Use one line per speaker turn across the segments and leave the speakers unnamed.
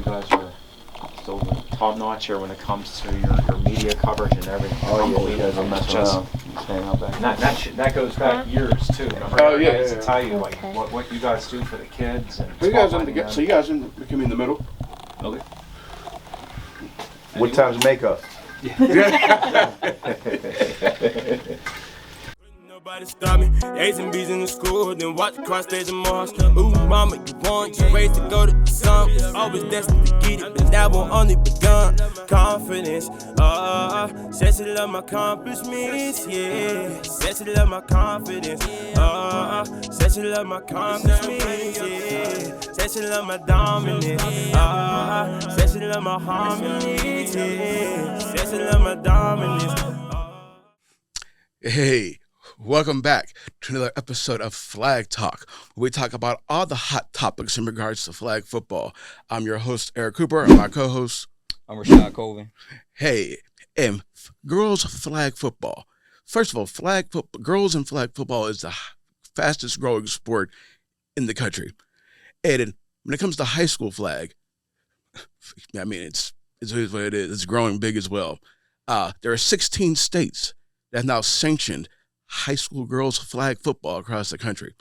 guys are still top notch here when it comes to your media coverage and everything.
Oh yeah, you guys are messing around.
That goes back years too. Remember?
Oh yeah,
I used to tell you like what you guys do for the kids and.
So you guys become in the middle.
Okay.
What time's makeup?
Nobody stop me. A's and B's in the school, then watch cross stage and Mars. Ooh, mama, you want you raised to go to the sun. Always destined to get it, but that won't only begun. Confidence, said she love my accomplishments, yeah. Said she love my confidence, said she love my accomplishments, yeah. Said she love my dominance, said she love my harmony, yeah. Said she love my dominance.
Hey, welcome back to another episode of Flag Talk, where we talk about all the hot topics in regards to flag football. I'm your host, Eric Cooper, and my co-host,
I'm Rashad Colvin.
Hey, and girls flag football. First of all, girls in flag football is the fastest growing sport in the country. And when it comes to high school flag, I mean, it's what it is. It's growing big as well. There are 16 states that have now sanctioned high school girls flag football across the country.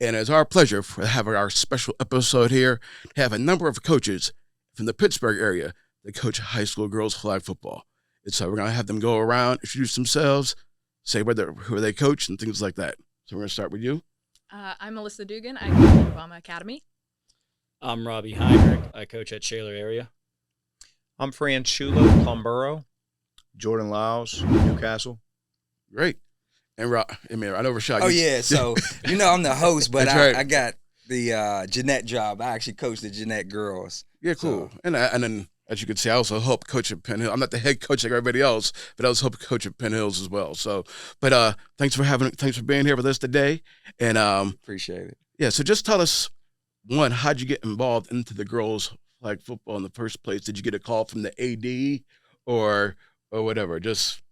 And it's our pleasure to have our special episode here to have a number of coaches from the Pittsburgh area that coach high school girls flag football. And so we're going to have them go around, introduce themselves, say who they coach, and things like that. So we're going to start with you.
I'm Melissa Dugan. I coach at Obama Academy.
I'm Robbie Heinrich. I coach at Shaler area.
I'm Fran Chulo, Plumboro.
Jordan Lyles, Newcastle.
Great. And I know Rashad.
Oh, yeah. So, I'm the host, but
right.
I got the Jeanette job. I actually coach the Jeanette girls.
Yeah, cool.
So.
And then, as you can see, I also help coach at Penn Hill. I'm not the head coach like everybody else, but I was help coach at Penn Hills as well. So, but thanks for being here with us today. And
appreciate it.
Yeah. So just tell us, one, how'd you get involved into the girls flag football in the first place? Did you get a call from the AD or whatever? Just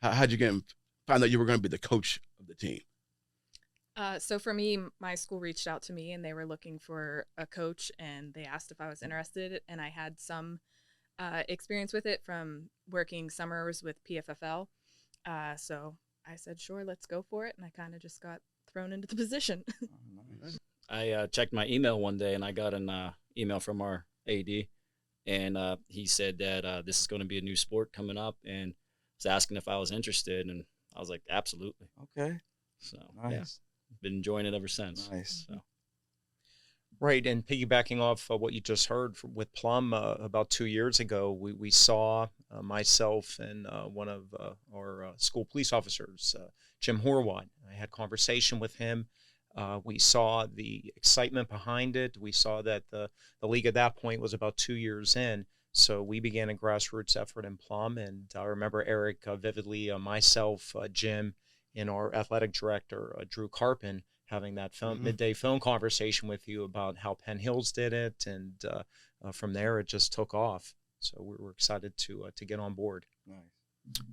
how'd you find out you were going to be the coach of the team?
So for me, my school reached out to me and they were looking for a coach and they asked if I was interested, and I had some experience with it from working summers with PFFL. So I said, sure, let's go for it. And I kind of just got thrown into the position.
I checked my email one day and I got an email from our AD, and he said that this is going to be a new sport coming up and was asking if I was interested, and I was like, absolutely. Okay. So,
nice.
Yeah, been enjoying it ever since.
Nice.
So.
Right, and piggybacking off what you just heard with Plum, about 2 years ago, we saw myself and one of our school police officers, Jim Horwat. I had conversation with him. We saw the excitement behind it. We saw that the league at that point was about 2 years in. So we began a grassroots effort in Plum, and I remember Eric vividly, myself, Jim, and our athletic director, Drew Carpin, having that midday phone conversation with you about how Penn Hills did it, and from there it just took off. So we're excited to get on board.
Nice.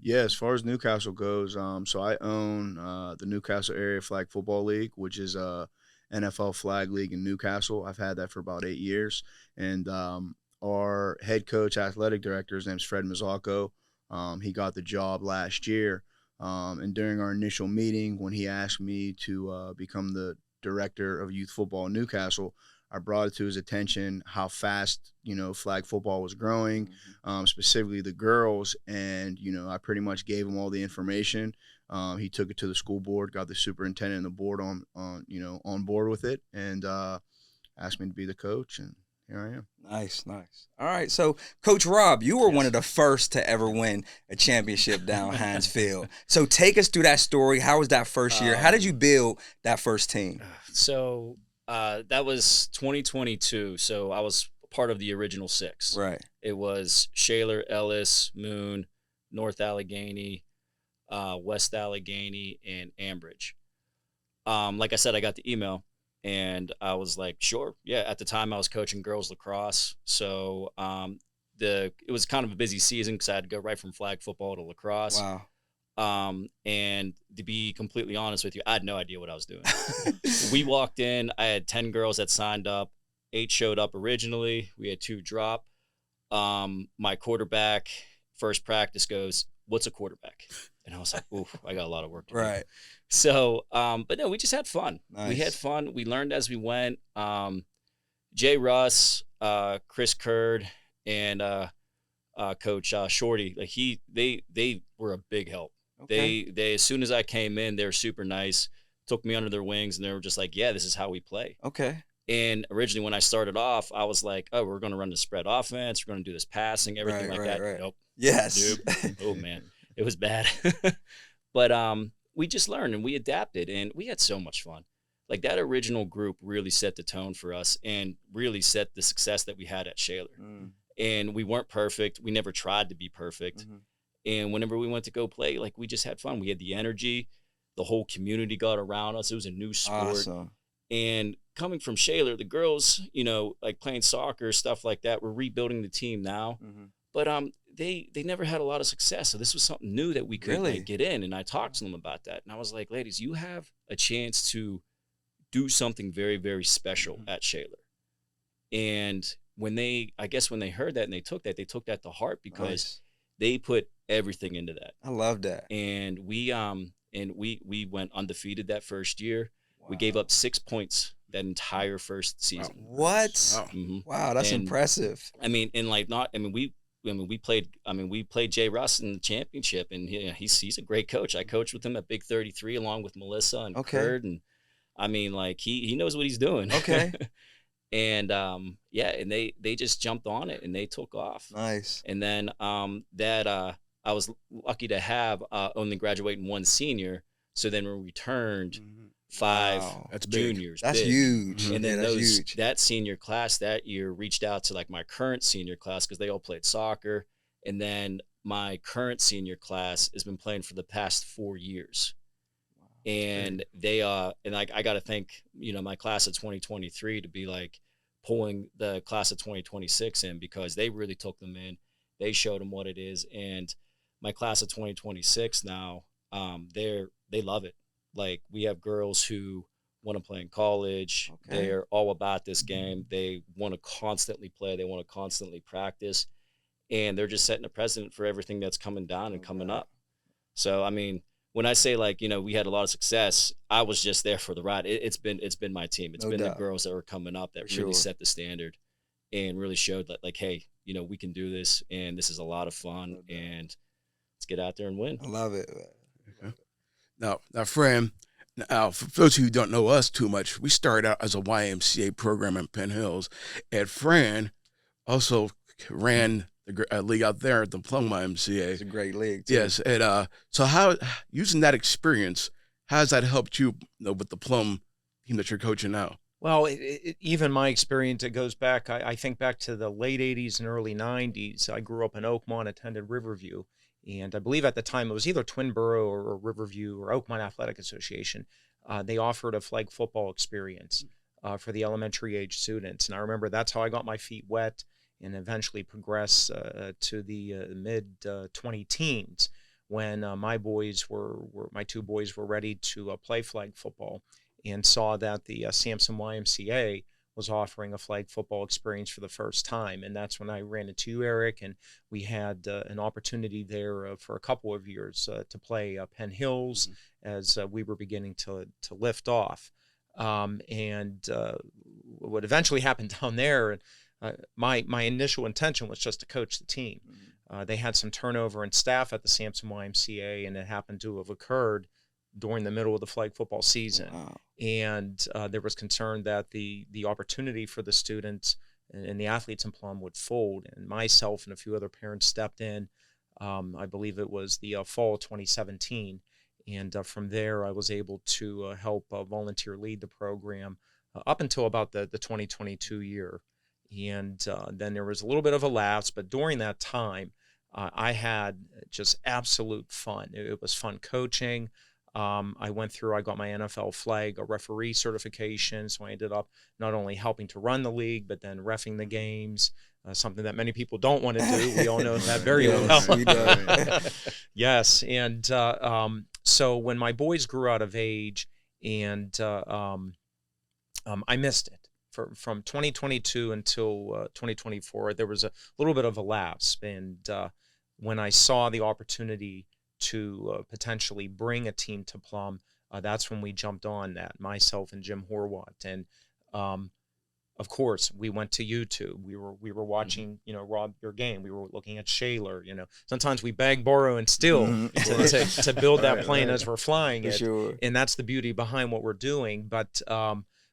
Yeah, as far as Newcastle goes, so I own the Newcastle Area Flag Football League, which is a NFL flag league in Newcastle. I've had that for about 8 years, and our head coach, athletic director, his name's Fred Mazzocco. He got the job last year, and during our initial meeting, when he asked me to become the director of youth football in Newcastle, I brought it to his attention how fast, flag football was growing, specifically the girls, and, I pretty much gave him all the information. He took it to the school board, got the superintendent and the board on board with it, and asked me to be the coach, and here I am.
Nice. All right, so Coach Rob, you were one of the first to ever win a championship down Heinz Field. So take us through that story. How was that first year? How did you build that first team?
So that was 2022. So I was part of the original 6.
Right.
It was Shaler, Ellis, Moon, North Allegheny, West Allegheny, and Ambridge. Like I said, I got the email. And I was like, sure. Yeah, at the time I was coaching girls lacrosse. So it was kind of a busy season because I had to go right from flag football to lacrosse.
Wow.
And to be completely honest with you, I had no idea what I was doing. We walked in, I had 10 girls that signed up.
8 showed up originally. We had 2 drop. My quarterback, first practice goes, "What's a quarterback?" And I was like, "Ooh, I got a lot of work to do."
Right.
So, but no, we just had fun. We had
Nice.
fun. We learned as we went. Jay Russ, Chris Curd, and Coach Shorty, like they were a big help.
Okay.
They as soon as I came in, they were super nice. Took me under their wings, and they were just like, "Yeah, this is how we play."
Okay.
And originally, when I started off, I was like, "Oh, we're going to run the spread offense. We're going to do this passing, everything
Right,
like
right,
that."
right.
Nope.
Yes.
Nope. Oh man, it was bad. But we just learned and we adapted, and we had so much fun. Like that original group really set the tone for us, and really set the success that we had at Shaler.
Mm,
And we weren't perfect. We never tried to be perfect.
mhm.
And whenever we went to go play, like we just had fun. We had the energy. The whole community got around us. It was a new sport.
Awesome.
And coming from Shaler, the girls, like playing soccer, stuff like that, we're rebuilding the team now.
Mhm.
But they never had a lot of success. So this was something new that we could
Really?
like, get in. And I talked to them about that. And I was like, ladies, you have a chance to do something very, very special
Mhm.
at Shaler. And when they heard that and they took that to heart, because
Nice.
they put everything into that.
I love that.
And we went undefeated that first year. We gave
Wow.
up 6 points that entire first season.
What?
Wow.
Mhm.
Wow, that's
And-
impressive.
I mean, and like not. I mean, we played Jay Russ in the championship, and he's a great coach. I coached with him at Big 33 along with Melissa and
Okay.
Curd, and I mean, like he knows what he's doing.
Okay.
And and they just jumped on it and they took off.
Nice.
And then I was lucky to have only graduating 1 senior, so then we returned
Mm-hmm.
5
Wow.
That's big.
juniors.
That's
big.
huge.
And
Yeah,
then
that's huge.
that senior class that year reached out to like my current senior class because they all played soccer. And then my current senior class has been playing for the past 4 years. And they and like I got to thank my class of 2023 to be like pulling the class of 2026 in, because they really took them in. They showed them what it is. And my class of 2026 now, they love it. Like we have girls who want to play in college.
Okay.
They're all about this game. They want to constantly play. They want to constantly practice, and they're just setting a precedent for everything that's coming down and coming up. So, I mean, when I say like, we had a lot of success, I was just there for the ride. It's been my team. It's
No
been the
doubt.
girls that were coming up that
For
really
sure.
set the standard and really showed that like, hey, we can do this, and this is a lot of fun,
No doubt.
and let's get out there and win.
I love it.
Now, Fran, for those who don't know us too much, we started out as a YMCA program in Penn Hills, and Fran also ran the league out there at the Plum YMCA.
It's a great league, too.
Yes, and so how, using that experience, how has that helped you, with the Plum team that you're coaching now?
Well, even my experience, it goes back, I think back to the late 80s and early 90s. I grew up in Oakmont, attended Riverview. And I believe at the time it was either Twinborough or Riverview or Oakmont Athletic Association. They offered a flag football experience for the elementary age students. And I remember that's how I got my feet wet and eventually progressed to the mid-20 teens when my 2 boys were ready to play flag football, and saw that the Sampson YMCA was offering a flag football experience for the first time. And that's when I ran into you, Eric, and we had an opportunity there for a couple of years to play Penn Hills as we were beginning to lift off. And what eventually happened down there, my initial intention was just to coach the team. They had some turnover in staff at the Sampson YMCA, and it happened to have occurred during the middle of the flag football season.
Wow.
And there was concern that the opportunity for the students and the athletes in Plum would fold. And myself and a few other parents stepped in. I believe it was the fall of 2017. And from there, I was able to help volunteer lead the program up until about the 2022 year. And then there was a little bit of a lapse. But during that time, I had just absolute fun. It was fun coaching. I got my NFL flag, a referee certification, so I ended up not only helping to run the league, but then reffing the games, something that many people don't want to do. We all know that very
Yes,
well.
we do.
Yes, and so when my boys grew out of age, and I missed it. from 2022 until 2024, there was a little bit of a lapse. And when I saw the opportunity to potentially bring a team to Plum, that's when we jumped on that, myself and Jim Horwath. And of course, we went to YouTube. We were watching, Rob, your game. We were looking at Shaler. Sometimes we beg, borrow, and steal to build that plane as we're flying it.
Sure.
And that's the beauty behind what we're doing. But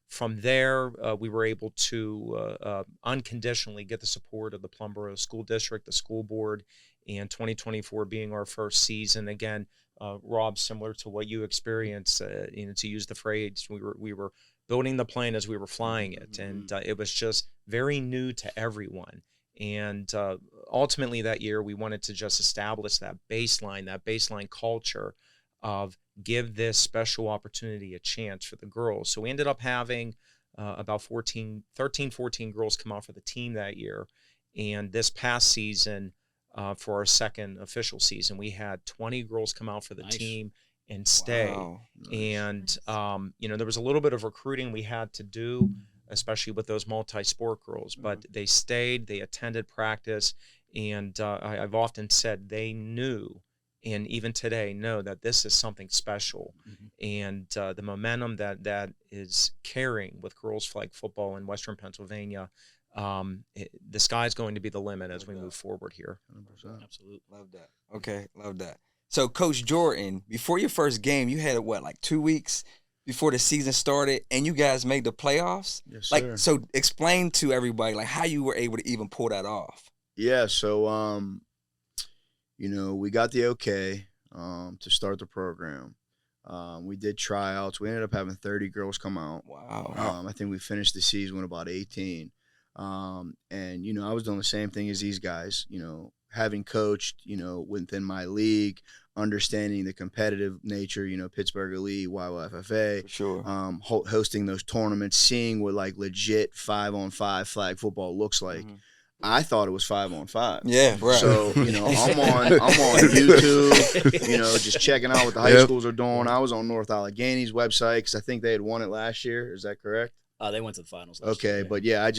from there, we were able to unconditionally get the support of the Plum Borough School District, the school board, and 2024 being our first season. Again, Rob, similar to what you experienced, to use the phrase, we were building the plane as we were flying it, and it was just very new to everyone. And ultimately that year, we wanted to just establish that baseline culture of give this special opportunity a chance for the girls. So we ended up having about 14 girls come out for the team that year. And this past season, for our second official season, we had 20 girls come out for the team and stay.
Wow.
And, there was a little bit of recruiting we had to do, especially with those multi-sport girls, but they stayed, they attended practice, and I've often said they knew, and even today know, that this is something special. And the momentum that is carrying with girls flag football in Western Pennsylvania, the sky's going to be the limit as we move forward here.
100%.
Absolutely.
Love that. Okay, love that. So, Coach Jordan, before your first game, you had, like 2 weeks before the season started, and you guys made the playoffs?
Yes, sir.
So explain to everybody, how you were able to even pull that off.
Yeah, so, we got the okay to start the program. We did tryouts. We ended up having 30 girls come out.
Wow.
I think we finished the season with about 18. And, I was doing the same thing as these guys, having coached, within my league, understanding the competitive nature, Pittsburgh Elite, YYFFA,
For sure.
hosting those tournaments, seeing what legit 5-on-5 flag football looks like. I thought it was 5-on-5.
Yeah, right.
So, I'm on YouTube, just checking out what the high schools are doing. I was on North Allegheny's website because I think they had won it last year. Is that correct?
They went to the finals last
Okay,
year.
but yeah, I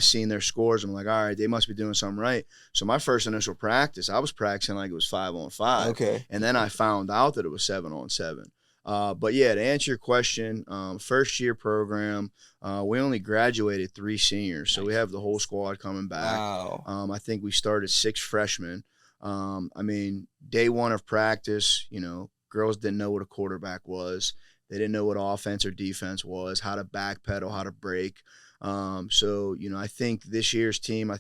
seen their scores. I'm like, all right, they must be doing something right. So my first initial practice, I was practicing like it was 5-on-5.
Okay.
And then I found out that it was 7-on-7. But yeah, to answer your question, first year program, we only graduated 3 seniors. So we have the whole squad coming back.
Wow.
I think we started 6 freshmen. Day one of practice, girls didn't know what a quarterback was. They didn't know what offense or defense was, how to backpedal, how to break. I think this year's team,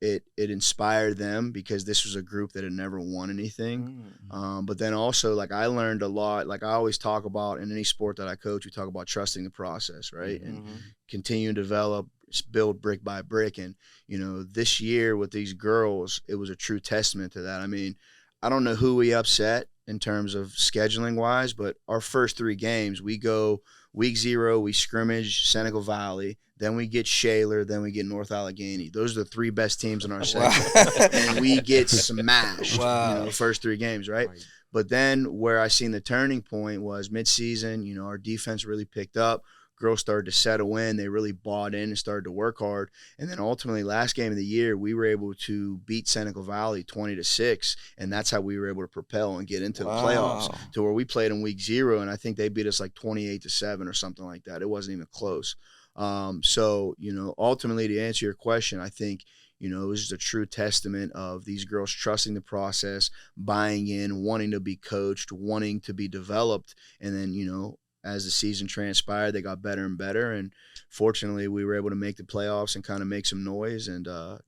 it inspired them because this was a group that had never won anything. But then also, I learned a lot. I always talk about, in any sport that I coach, we talk about trusting the process, right? And continue to develop, build brick by brick. And, this year with these girls, it was a true testament to that. I don't know who we upset in terms of scheduling wise, but our first 3 games, we go week 0, we scrimmage Senegal Valley, then we get Shaler, then we get North Allegheny. Those are the 3 best teams in our section. And we get smashed, the first 3 games, right? But then where I seen the turning point was midseason, our defense really picked up. Girls started to settle in. They really bought in and started to work hard. And then ultimately, last game of the year, we were able to beat Senegal Valley 20-6, and that's how we were able to propel and get into the playoffs, to where we played in week 0, and I think they beat us 28-7 or something like that. It wasn't even close. Ultimately, to answer your question, I think, it was just a true testament of these girls trusting the process, buying in, wanting to be coached, wanting to be developed, and then, as the season transpired, they got better and better, and fortunately, we were able to make the playoffs and kind of make some noise, and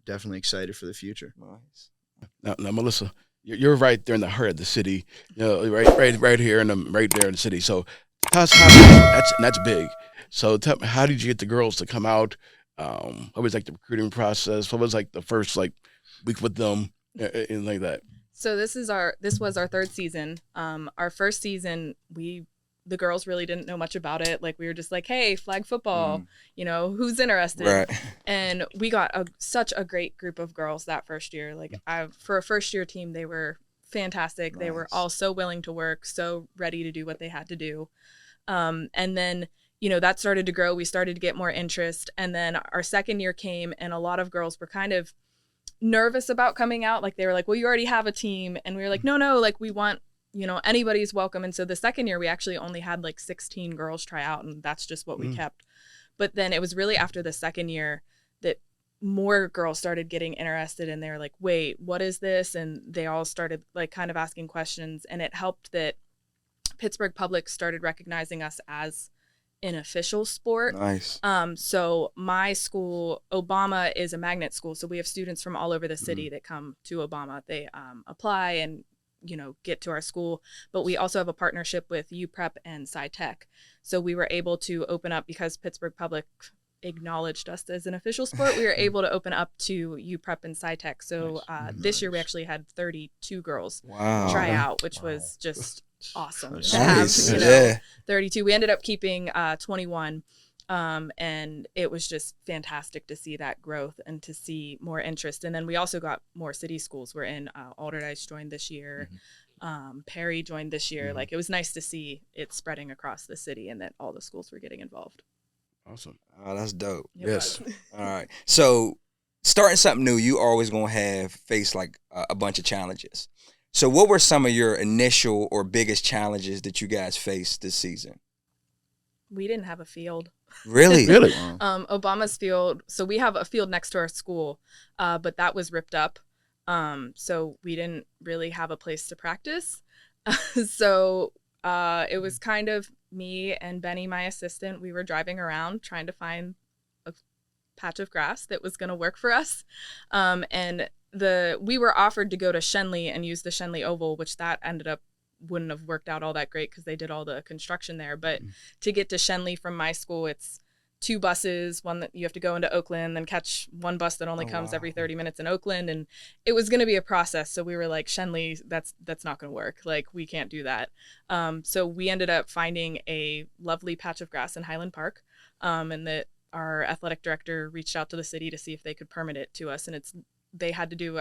definitely excited for the future.
Nice.
Now, Melissa, you're right there in the heart of the city, right here, right there in the city. So, that's big. So, tell me, how did you get the girls to come out? What was the recruiting process? What was the first week with them and like that?
So this was our 3rd season. Our first season, the girls really didn't know much about it. We were just hey, flag football, who's interested?
Right.
And we got such a great group of girls that first year. For a first year team, they were fantastic.
Nice.
They were all so willing to work, so ready to do what they had to do. And then, that started to grow. We started to get more interest. And then our second year came, and a lot of girls were kind of nervous about coming out. Like, they were like, well, you already have a team. And we were like, no, like, we want, anybody's welcome. And so the second year we actually only had like 16 girls try out, and that's just what we kept. But then it was really after the second year that more girls started getting interested, and they were like, wait, what is this? And they all started like kind of asking questions, and it helped that Pittsburgh Public started recognizing us as an official sport.
Nice.
So my school, Obama, is a magnet school. So we have students from all over the city that come to Obama. They apply and get to our school, but we also have a partnership with UPrep and SciTech. So we were able to open up, because Pittsburgh Public acknowledged us as an official sport, we were able to open up to UPrep and SciTech. So this year we actually had 32 girls try out, which was just awesome.
That's
To have,
nice. Yeah.
32. We ended up keeping 21. And it was just fantastic to see that growth and to see more interest. And then we also got more city schools. We're in Alderdice joined this year. Perry joined this year. Like, it was nice to see it spreading across the city and that all the schools were getting involved.
Awesome.
Oh, that's dope.
It
Yes.
was.
All right. So starting something new, you always going to face like a bunch of challenges. So what were some of your initial or biggest challenges that you guys faced this season?
We didn't have a field.
Really?
Really?
Obama's field. So we have a field next to our school, but that was ripped up. So we didn't really have a place to practice. So it was kind of me and Benny, my assistant. We were driving around trying to find a patch of grass that was going to work for us. And we were offered to go to Shenley and use the Shenley Oval, which that ended up wouldn't have worked out all that great because they did all the construction there. But to get to Shenley from my school, it's 2 buses, one that you have to go into Oakland, then catch one bus that only comes every 30 minutes in Oakland. And it was going to be a process. So we were like, Shenley, that's not going to work. Like, we can't do that. So we ended up finding a lovely patch of grass in Highland Park. And that our athletic director reached out to the city to see if they could permit it to us. And I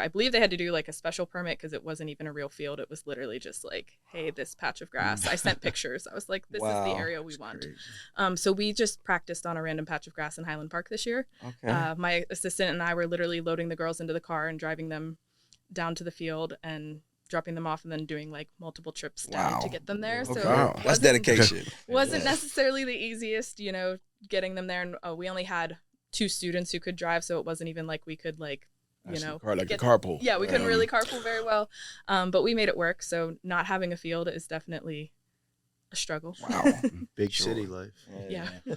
believe they had to do like a special permit because it wasn't even a real field. It was literally just like, hey, this patch of grass. I sent pictures. I was like, this is the area we want. So we just practiced on a random patch of grass in Highland Park this year.
Okay.
My assistant and I were literally loading the girls into the car and driving them down to the field and dropping them off and then doing like multiple trips down to get them there.
Okay.
So
That's dedication.
wasn't necessarily the easiest, getting them there. And we only had 2 students who could drive. So it wasn't even like we could like,
Like the carpool.
Yeah, we couldn't really carpool very well, but we made it work. So not having a field is definitely a struggle.
Wow.
Big city life.
Yeah.
You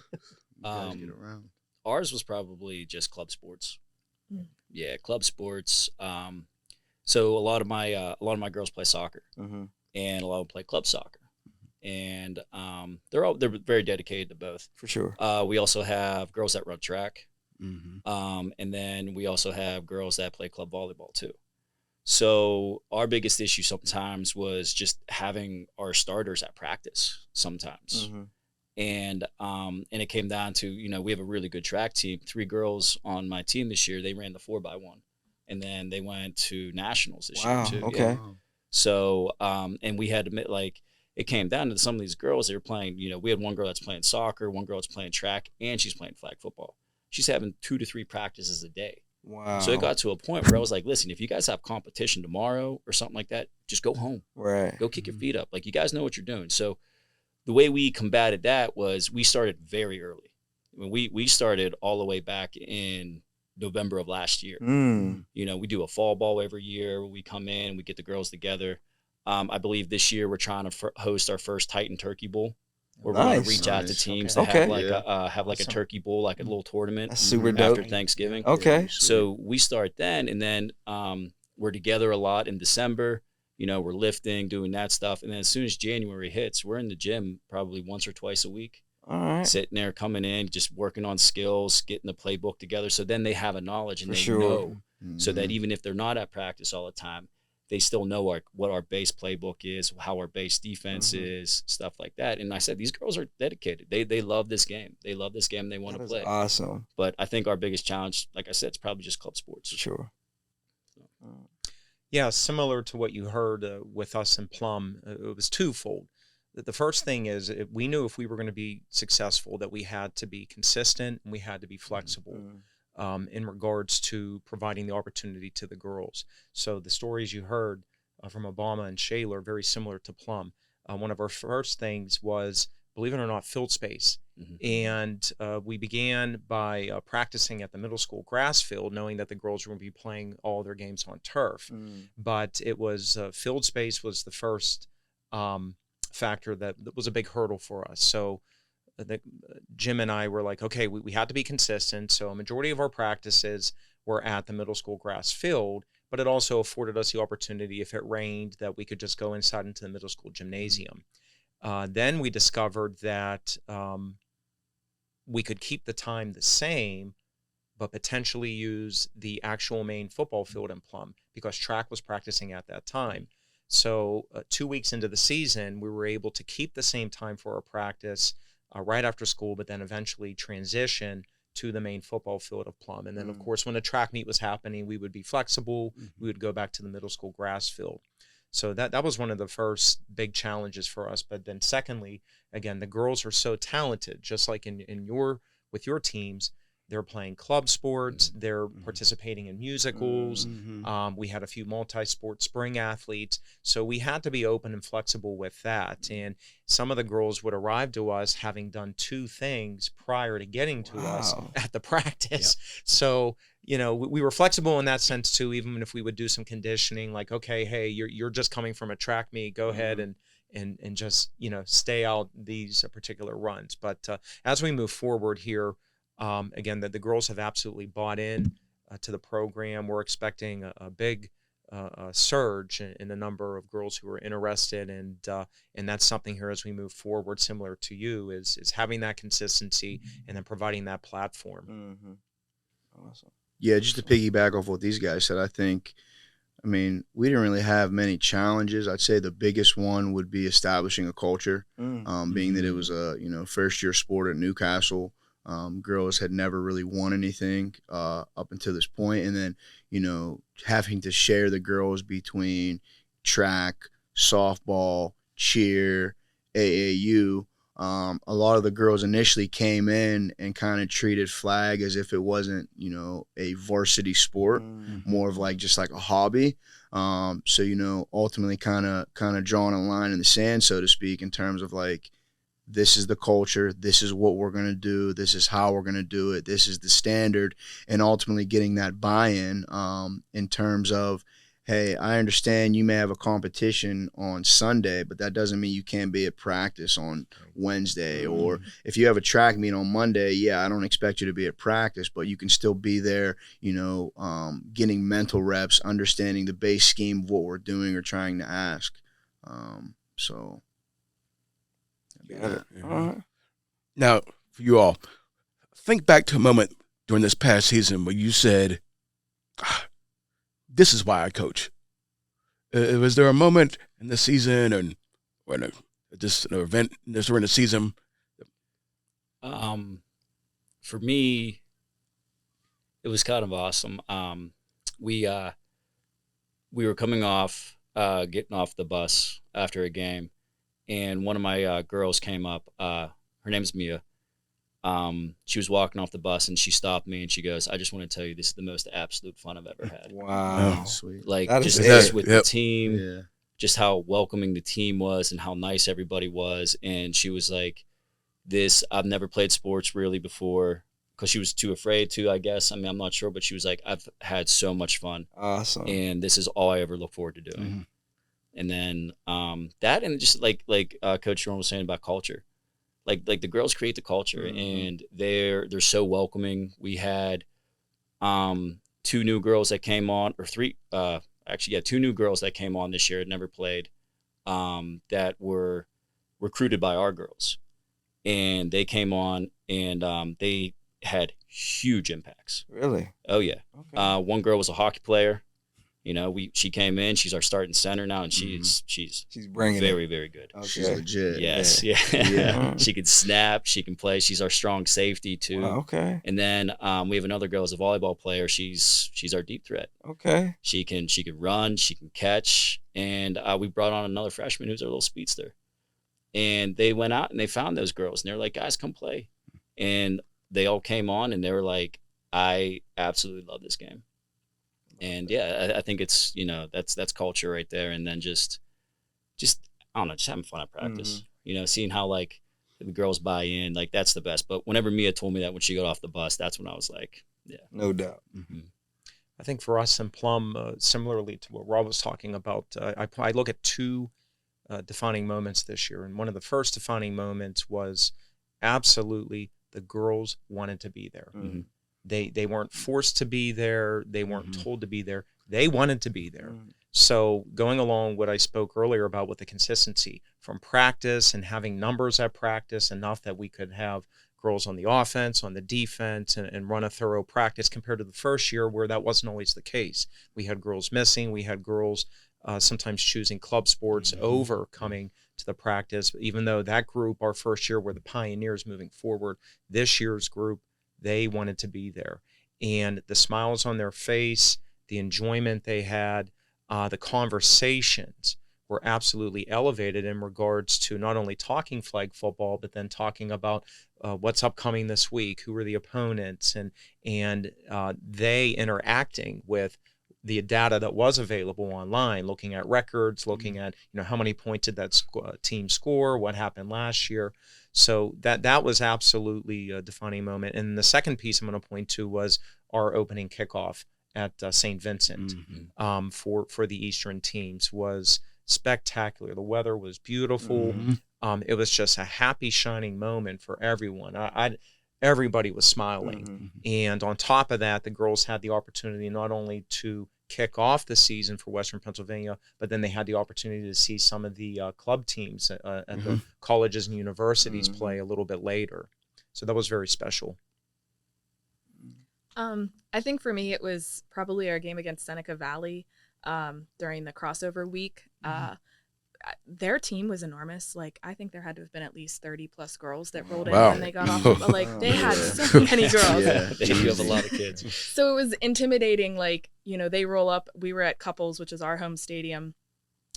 guys get around.
Ours was probably just club sports. Yeah, club sports. So a lot of my girls play soccer, and a lot of them play club soccer, and they're very dedicated to both.
For sure.
We also have girls that run track. And then we also have girls that play club volleyball too. So our biggest issue sometimes was just having our starters at practice sometimes. And it came down to, we have a really good track team. 3 girls on my team this year, they ran the 4x1, and then they went to nationals this year too.
Okay.
Yeah. So, and we had to admit, like, it came down to some of these girls, they were playing, we had one girl that's playing soccer, one girl that's playing track, and she's playing flag football. She's having 2 to 3 practices a day.
Wow.
So it got to a point where I was like, listen, if you guys have competition tomorrow or something like that, just go home.
Right.
Go kick your feet up. Like, you guys know what you're doing. So the way we combated that was we started very early. I mean, we started all the way back in November of last year. We do a fall ball every year where we come in, we get the girls together. I believe this year we're trying to host our first Titan Turkey Bowl. Where we're going to reach out to teams to have like a turkey bowl, like a little tournament.
That's super
after
dope.
Thanksgiving.
Okay.
So we start then, and then we're together a lot in December. We're lifting, doing that stuff, and then as soon as January hits, we're in the gym probably once or twice a week.
All right.
Sitting there, coming in, just working on skills, getting the playbook together. So then they have a knowledge and
For
they
sure.
know, so that even if they're not at practice all the time, they still know what our base playbook is, how our base defense is, stuff like that. And I said, these girls are dedicated. They love this game. They love this game. They want to play.
Awesome.
But I think our biggest challenge, like I said, it's probably just club sports.
For sure.
Yeah, similar to what you heard with us in Plum, it was twofold. the first thing is we knew if we were going to be successful that we had to be consistent and we had to be flexible in regards to providing the opportunity to the girls. So the stories you heard from Obama and Shayla are very similar to Plum. One of our first things was, believe it or not, field space. And we began by practicing at the middle school grass field, knowing that the girls were going to be playing all their games on turf. But it was field space was the first factor that was a big hurdle for us. So Jim and I were like, okay, we had to be consistent. So a majority of our practices were at the middle school grass field, but it also afforded us the opportunity, if it rained, that we could just go inside into the middle school gymnasium. Then we discovered that we could keep the time the same, but potentially use the actual main football field in Plum because track was practicing at that time. So 2 weeks into the season, we were able to keep the same time for our practice right after school, but then eventually transition to the main football field of Plum. And then, of course, when the track meet was happening, we would be flexible. We would go back to the middle school grass field. So that was one of the first big challenges for us. But then secondly, again, the girls are so talented, just like with your teams. They're playing club sports. They're participating in musicals. We had a few multi-sport spring athletes. So we had to be open and flexible with that. And some of the girls would arrive to us having done 2 things prior to getting to us at the practice. So, we were flexible in that sense too, even if we would do some conditioning, like, okay, hey, you're just coming from a track meet, go ahead and just, stay out these particular runs. But as we move forward here, again, that the girls have absolutely bought in to the program. We're expecting a big surge in the number of girls who are interested, and that's something here as we move forward, similar to you, is having that consistency and then providing that platform.
Awesome. Yeah, just to piggyback off what these guys said, I mean, we didn't really have many challenges. I'd say the biggest one would be establishing a culture, being that it was a first-year sport at Newcastle. Girls had never really won anything up until this point. And then, having to share the girls between track, softball, cheer, AAU. A lot of the girls initially came in and kind of treated flag as if it wasn't, a varsity sport, more of just like a hobby. So, ultimately kind of drawing a line in the sand, so to speak, in terms of this is the culture, this is what we're going to do, this is how we're going to do it, this is the standard, and ultimately getting that buy-in in terms of, hey, I understand you may have a competition on Sunday, but that doesn't mean you can't be at practice on Wednesday. Or if you have a track meet on Monday, I don't expect you to be at practice, but you can still be there, getting mental reps, understanding the base scheme of what we're doing or trying to ask. So...
Now, for you all, think back to a moment during this past season where you said, this is why I coach. Was there a moment in the season or just an event during the season?
For me, it was kind of awesome. We were coming off, getting off the bus after a game. And one of my girls came up. Her name's Mia. She was walking off the bus, and she stopped me, and she goes, "I just want to tell you, this is the most absolute fun I've ever had."
Wow.
Sweet.
Just with the team, just how welcoming the team was and how nice everybody was. And she was like, I've never played sports really before, because she was too afraid to, I guess. I mean, I'm not sure, but she was like, I've had so much fun.
Awesome.
And this is all I ever look forward to doing. And then that, and just like Coach Jerome was saying about culture, like the girls create the culture, and they're so welcoming. We had 2 new girls that came on, or 3, actually, 2 new girls that came on this year, had never played, that were recruited by our girls, and they came on, and they had huge impacts.
Really?
Oh yeah.
Okay.
One girl was a hockey player. She came in. She's our starting center now, and she's
bringing
very, very good.
Okay.
She's legit.
Yes, yeah. She can snap. She can play. She's our strong safety too.
Wow, okay.
And then we have another girl as a volleyball player. She's our deep threat.
Okay.
She can run. She can catch. And we brought on another freshman who's our little speedster. And they went out and they found those girls, and they're like, guys, come play. And they all came on, and they were like, I absolutely love this game. And yeah, I think it's, that's culture right there. And then just I don't know, just having fun at practice. Seeing how like the girls buy in, like that's the best. But whenever Mia told me that when she got off the bus, that's when I was like, yeah,
no doubt.
I think for us in Plum, similarly to what Rob was talking about, I look at two defining moments this year. And one of the first defining moments was absolutely the girls wanted to be there. They weren't forced to be there. They weren't told to be there. They wanted to be there. So going along what I spoke earlier about with the consistency from practice and having numbers at practice enough that we could have girls on the offense, on the defense, and run a thorough practice compared to the first year where that wasn't always the case. We had girls missing. We had girls sometimes choosing club sports over coming to the practice, even though that group, our first year, were the pioneers moving forward. This year's group, they wanted to be there. And the smiles on their face, the enjoyment they had, the conversations were absolutely elevated in regards to not only talking flag football, but then talking about what's upcoming this week, who are the opponents, and they interacting with the data that was available online, looking at records, looking at how many points did that team score, what happened last year. So that was absolutely a defining moment. And the second piece I'm going to point to was our opening kickoff at St. Vincent for the Eastern teams was spectacular. The weather was beautiful. It was just a happy, shining moment for everyone. Everybody was smiling. And on top of that, the girls had the opportunity not only to kick off the season for Western Pennsylvania, but then they had the opportunity to see some of the club teams at the colleges and universities play a little bit later. So that was very special.
I think for me, it was probably our game against Seneca Valley during the crossover week. Their team was enormous. Like, I think there had to have been at least 30 plus girls that rolled in when they got off. Like, they had so many girls.
They do have a lot of kids.
So it was intimidating. Like, they roll up. We were at Couples, which is our home stadium,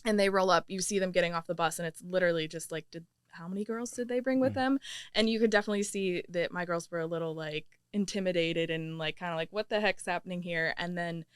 and they roll up. You see them getting off the bus, and it's literally just like, how many girls did they bring with them? And you could definitely see that my girls were a little like intimidated and like kind of like, what the heck's happening here? And then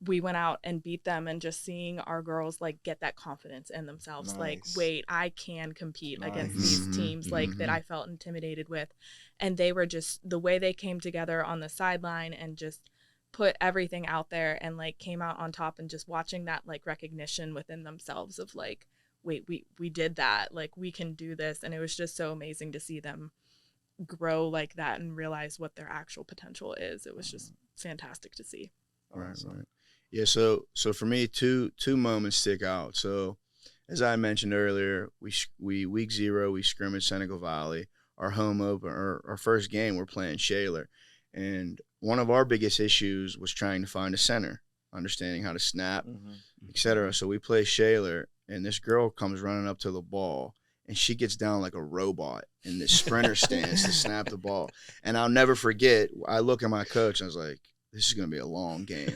we went out and beat them, and just seeing our girls like get that confidence in themselves. Like, wait, I can compete against these teams like that I felt intimidated with. And they were just, the way they came together on the sideline and just put everything out there and like came out on top, and just watching that like recognition within themselves of like, wait, we did that, like we can do this. And it was just so amazing to see them grow like that and realize what their actual potential is. It was just fantastic to see.
Right. Yeah, so for me, two moments stick out. So as I mentioned earlier, we week 0 we scrimmaged Seneca Valley. Our home opener, our first game, we're playing Shaler, and one of our biggest issues was trying to find a center, understanding how to snap, etc. So we play Shaler, and this girl comes running up to the ball, and she gets down like a robot in this sprinter stance to snap the ball. And I'll never forget, I look at my coach, and I was like, this is going to be a long game.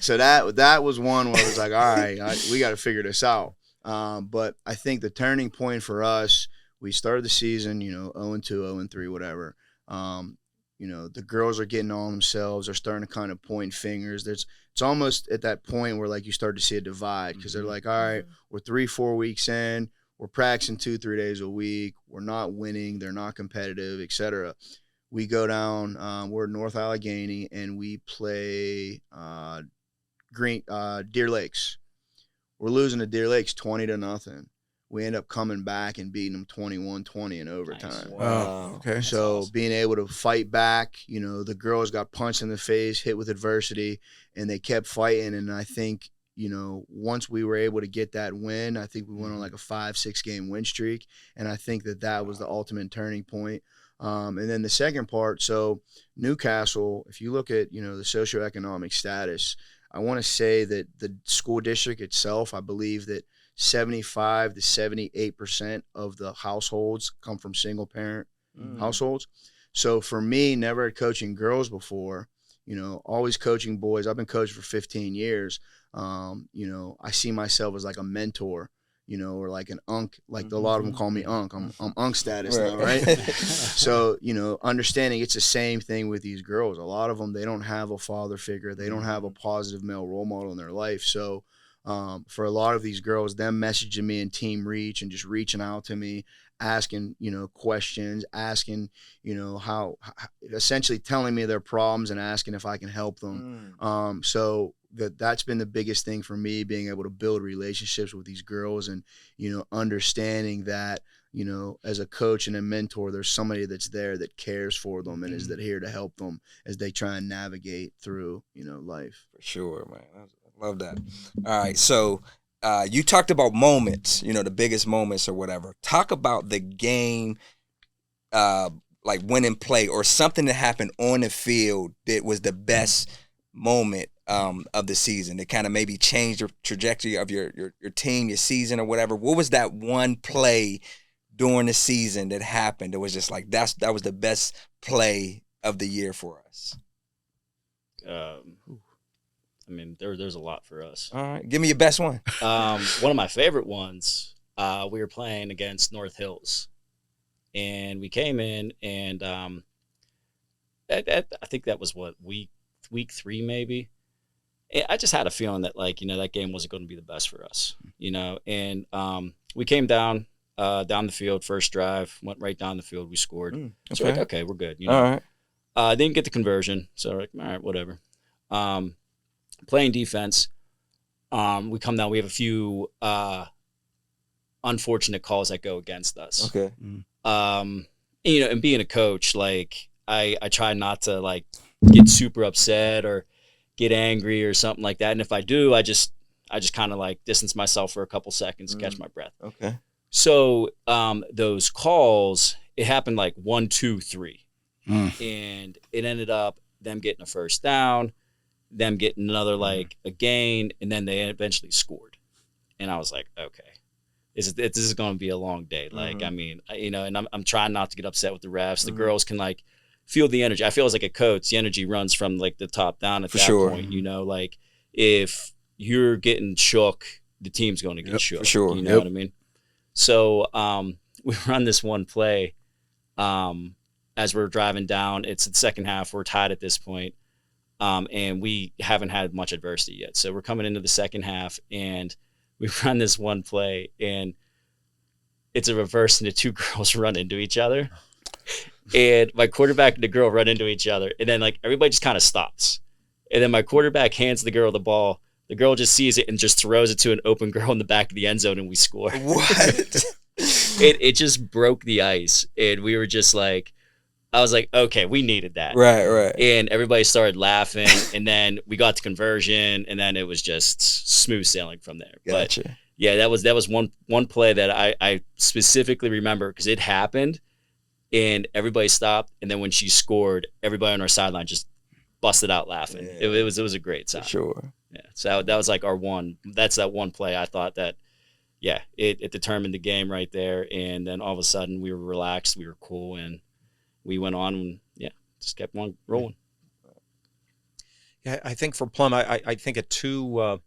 So that was one where I was like, all right, we got to figure this out. But I think the turning point for us, we started the season, 0-2, 0-3, whatever. The girls are getting on themselves. They're starting to kind of point fingers. It's almost at that point where like you start to see a divide, because they're like, all right, we're 3-4 weeks in. We're practicing 2-3 days a week. We're not winning. They're not competitive, etc. We go down, we're in North Allegheny, and we play Deer Lakes. We're losing to Deer Lakes 20-0. We end up coming back and beating them 21-20 in overtime.
Nice. Wow.
Okay.
So being able to fight back, the girls got punched in the face, hit with adversity, and they kept fighting. And I think, once we were able to get that win, I think we went on like a 5-6 game win streak. And I think that was the ultimate turning point. And then the second part, so Newcastle, if you look at, the socioeconomic status, I want to say that the school district itself, I believe that 75 to 78% of the households come from single parent households. So for me, never coaching girls before, always coaching boys. I've been coaching for 15 years. I see myself as like a mentor, or like an unk, like a lot of them call me unk. I'm unk status
Right.
now, right? So, understanding it's the same thing with these girls. A lot of them, they don't have a father figure. They don't have a positive male role model in their life. So for a lot of these girls, them messaging me in Team Reach and just reaching out to me, asking, questions, asking, how essentially telling me their problems and asking if I can help them. So that's been the biggest thing for me, being able to build relationships with these girls and, understanding that, as a coach and a mentor, there's somebody that's there that cares for them and is that here to help them as they try and navigate through, life.
For sure, man. I love that. All right. So you talked about moments, the biggest moments or whatever. Talk about the game, like winning play or something that happened on the field that was the best moment of the season that kind of maybe changed the trajectory of your team, your season or whatever. What was that one play during the season that happened that was just like that was the best play of the year for us?
There's a lot for us.
All right, give me your best one.
One of my favorite ones, we were playing against North Hills, and we came in, and I think that was week 3 maybe. I just had a feeling that that game wasn't going to be the best for us, and we came down the field, first drive, went right down the field, we scored.
Okay.
So we're like, okay, we're good.
All right.
Didn't get the conversion, so we're like, all right, whatever. Playing defense, we come down. We have a few unfortunate calls that go against us.
Okay.
And being a coach, I try not to get super upset or get angry or something like that. And if I do, I just kind of distance myself for a couple seconds, catch my breath.
Okay.
So those calls, it happened 1, 2, 3, and it ended up them getting a first down, them getting another a gain, and then they eventually scored. And I was like, okay, this is going to be a long day. And I'm trying not to get upset with the refs. The girls can feel the energy. I feel as a coach, the energy runs from the top down at that point. If you're getting shook, the team's going to get shook.
For sure.
You know what I mean? So we run this one play as we're driving down. It's the second half. We're tied at this point. And we haven't had much adversity yet. So we're coming into the second half, and we run this one play, and it's a reverse, and the two girls run into each other. And my quarterback and the girl run into each other, and then everybody just kind of stops. And then my quarterback hands the girl the ball. The girl just sees it and just throws it to an open girl in the back of the end zone, and we score.
What?
It just broke the ice, and we were just I was like, okay, we needed that.
Right.
And everybody started laughing, and then we got the conversion, and then it was just smooth sailing from there.
Gotcha.
But yeah, that was one play that I specifically remember because it happened, and everybody stopped, and then when she scored, everybody on our sideline just busted out laughing.
Yeah.
It was a great time.
For sure.
Yeah. So that was our one. That's that one play. I thought that, yeah, it determined the game right there, and then all of a sudden we were relaxed, we were cool, and we went on and just kept on rolling.
Yeah, I think for Plum, I think of two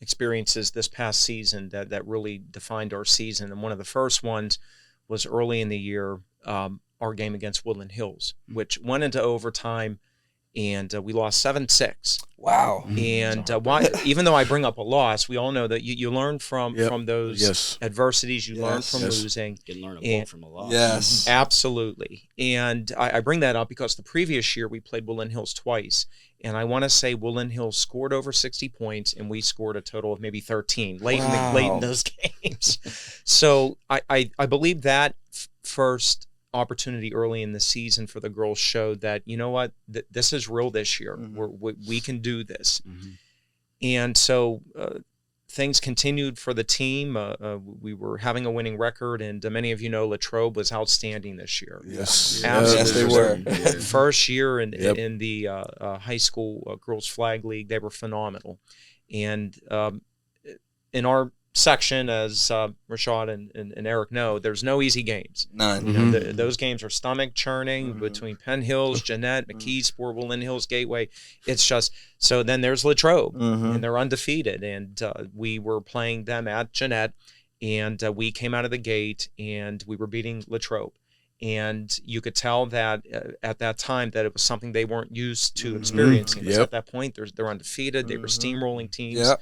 experiences this past season that really defined our season. And one of the first ones was early in the year, our game against Woodland Hills, which went into overtime, and we lost 7-6.
Wow.
And even though I bring up a loss, we all know that you learn from those adversities. You learn from losing.
You can learn a book from a loss.
Yes.
Absolutely. And I bring that up because the previous year we played Woodland Hills twice. And I want to say Woodland Hills scored over 60 points, and we scored a total of maybe 13 late in those games. So I believe that first opportunity early in the season for the girls showed that, you know what, this is real this year. We can do this. And so things continued for the team. We were having a winning record, and many of you know Latrobe was outstanding this year.
Yes,
Absolutely.
they were.
First year in the high school girls flag league, they were phenomenal. And in our section, as Rashad and Eric know, there's no easy games.
None.
You know, those games are stomach churning between Penn Hills, Jeanette, McKee, Sportville, Lynn Hills, Gateway. It's just so. Then there's Latrobe, and they're undefeated, and we were playing them at Jeanette, and we came out of the gate and we were beating Latrobe. And you could tell that at that time that it was something they weren't used to experiencing. Because at that point, they're undefeated. They were steamrolling teams.
Yep.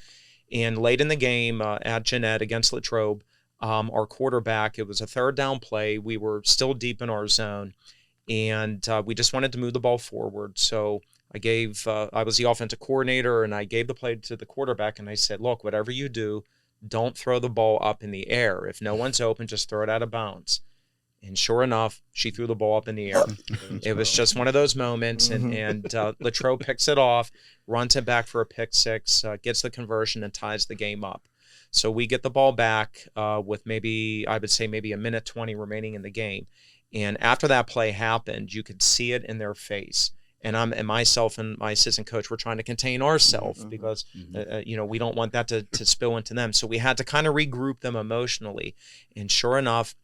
And late in the game at Jeanette against Latrobe, our quarterback, it was a third down play. We were still deep in our zone, and we just wanted to move the ball forward. So I was the offensive coordinator, and I gave the play to the quarterback, and I said, look, whatever you do, don't throw the ball up in the air. If no one's open, just throw it out of bounds. And sure enough, she threw the ball up in the air. It was just one of those moments, and Latrobe picks it off, runs it back for a pick six, gets the conversion, and ties the game up. So we get the ball back with I would say maybe a minute 20 remaining in the game. And after that play happened, you could see it in their face. And myself and my assistant coach were trying to contain ourselves because, we don't want that to spill into them. So we had to kind of regroup them emotionally. And sure enough,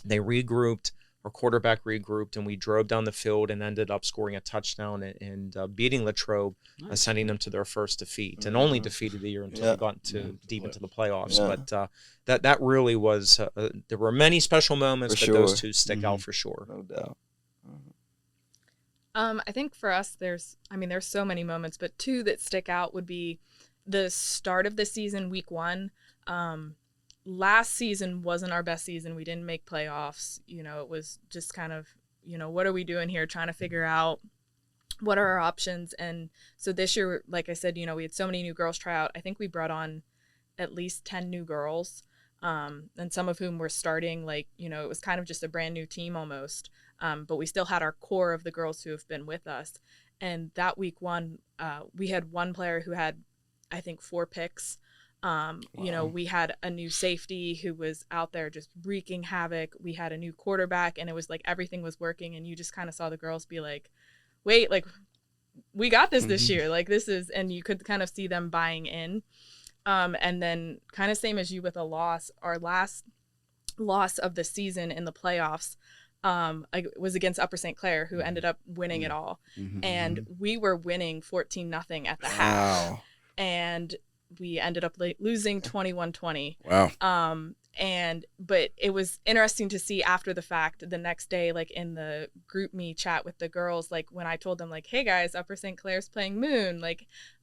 they regrouped, our quarterback regrouped, and we drove down the field and ended up scoring a touchdown and beating Latrobe, sending them to their first defeat, and only defeat of the year until we got deep into the playoffs. But that really was, there were many special moments, but those two stick out for sure.
No doubt.
I think for us, there's so many moments, but two that stick out would be the start of the season, week 1. Last season wasn't our best season. We didn't make playoffs. It was just kind of, what are we doing here? Trying to figure out what are our options. And so this year, like I said, we had so many new girls try out. I think we brought on at least 10 new girls, and some of whom were starting, it was kind of just a brand new team almost. But we still had our core of the girls who have been with us. And that week 1, we had one player who had, I think, 4 picks. We had a new safety who was out there just wreaking havoc. We had a new quarterback, and it was like everything was working, and you just kind of saw the girls be like, wait, we got this year. And you could kind of see them buying in. And then kind of same as you with a loss, our last loss of the season in the playoffs was against Upper St. Clair, who ended up winning it all. And we were winning 14-0 at the half. And we ended up losing 21-20.
Wow.
But it was interesting to see after the fact, the next day, in the group me chat with the girls, when I told them, hey guys, Upper St. Clair's playing Moon,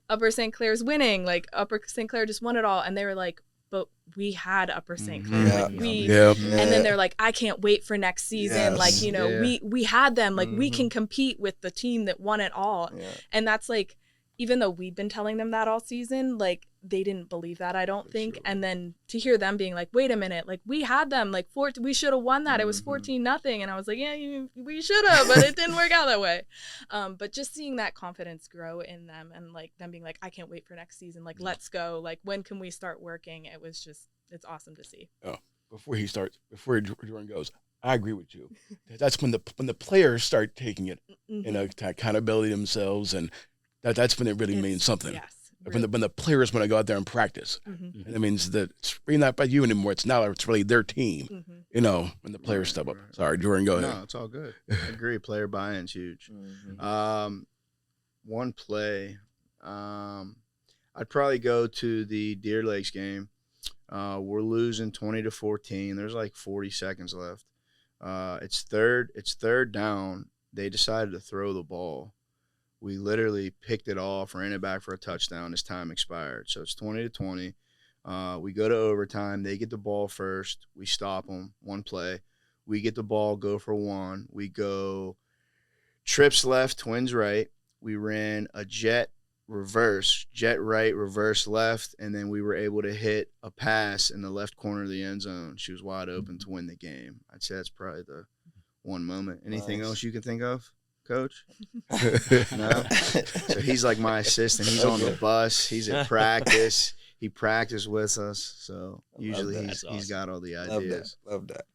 Upper St. Clair's winning, Upper St. Clair just won it all. And they were like, but we had Upper St. Clair. And then they're like, I can't wait for next season. We had them, we can compete with the team that won it all. And that's even though we'd been telling them that all season, they didn't believe that, I don't think. And then to hear them being wait a minute, we had them, we should have won that. It was 14-0. And I was like, yeah, we should have, but it didn't work out that way. But just seeing that confidence grow in them and them being I can't wait for next season. Let's go. When can we start working? It was just, it's awesome to see.
Oh, before Jordan goes, I agree with you. That's when the players start taking it, to accountability themselves, and that's when it really means something.
Yes.
When the players want to go out there and practice. And it means that it's really not about you anymore. It's really their team, when the players step up. Sorry, Jordan, go ahead.
No, it's all good. I agree. Player buy-in's huge. One play, I'd probably go to the Deer Lakes game. We're losing 20-14. There's 40 seconds left. It's third down. They decided to throw the ball. We literally picked it off, ran it back for a touchdown. His time expired. So it's 20-20. We go to overtime. They get the ball first. We stop them. One play. We get the ball, go for one. We go trips left, twins right. We ran a jet reverse, jet right, reverse left, and then we were able to hit a pass in the left corner of the end zone. She was wide open to win the game. I'd say that's probably the one moment. Anything else you can think of, Coach? No? So he's my assistant. He's on the bus. He's at practice. He practiced with us. So usually he's got all the ideas.
Love that.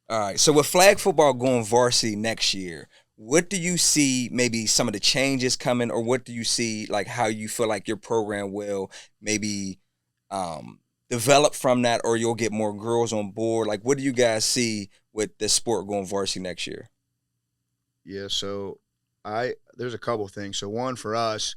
All right. So with flag football going varsity next year, what do you see maybe some of the changes coming, or what do you see how you feel your program will maybe develop from that, or you'll get more girls on board? Like, what do you guys see with the sport going varsity next year?
Yeah, so there's a couple things. So one, for us,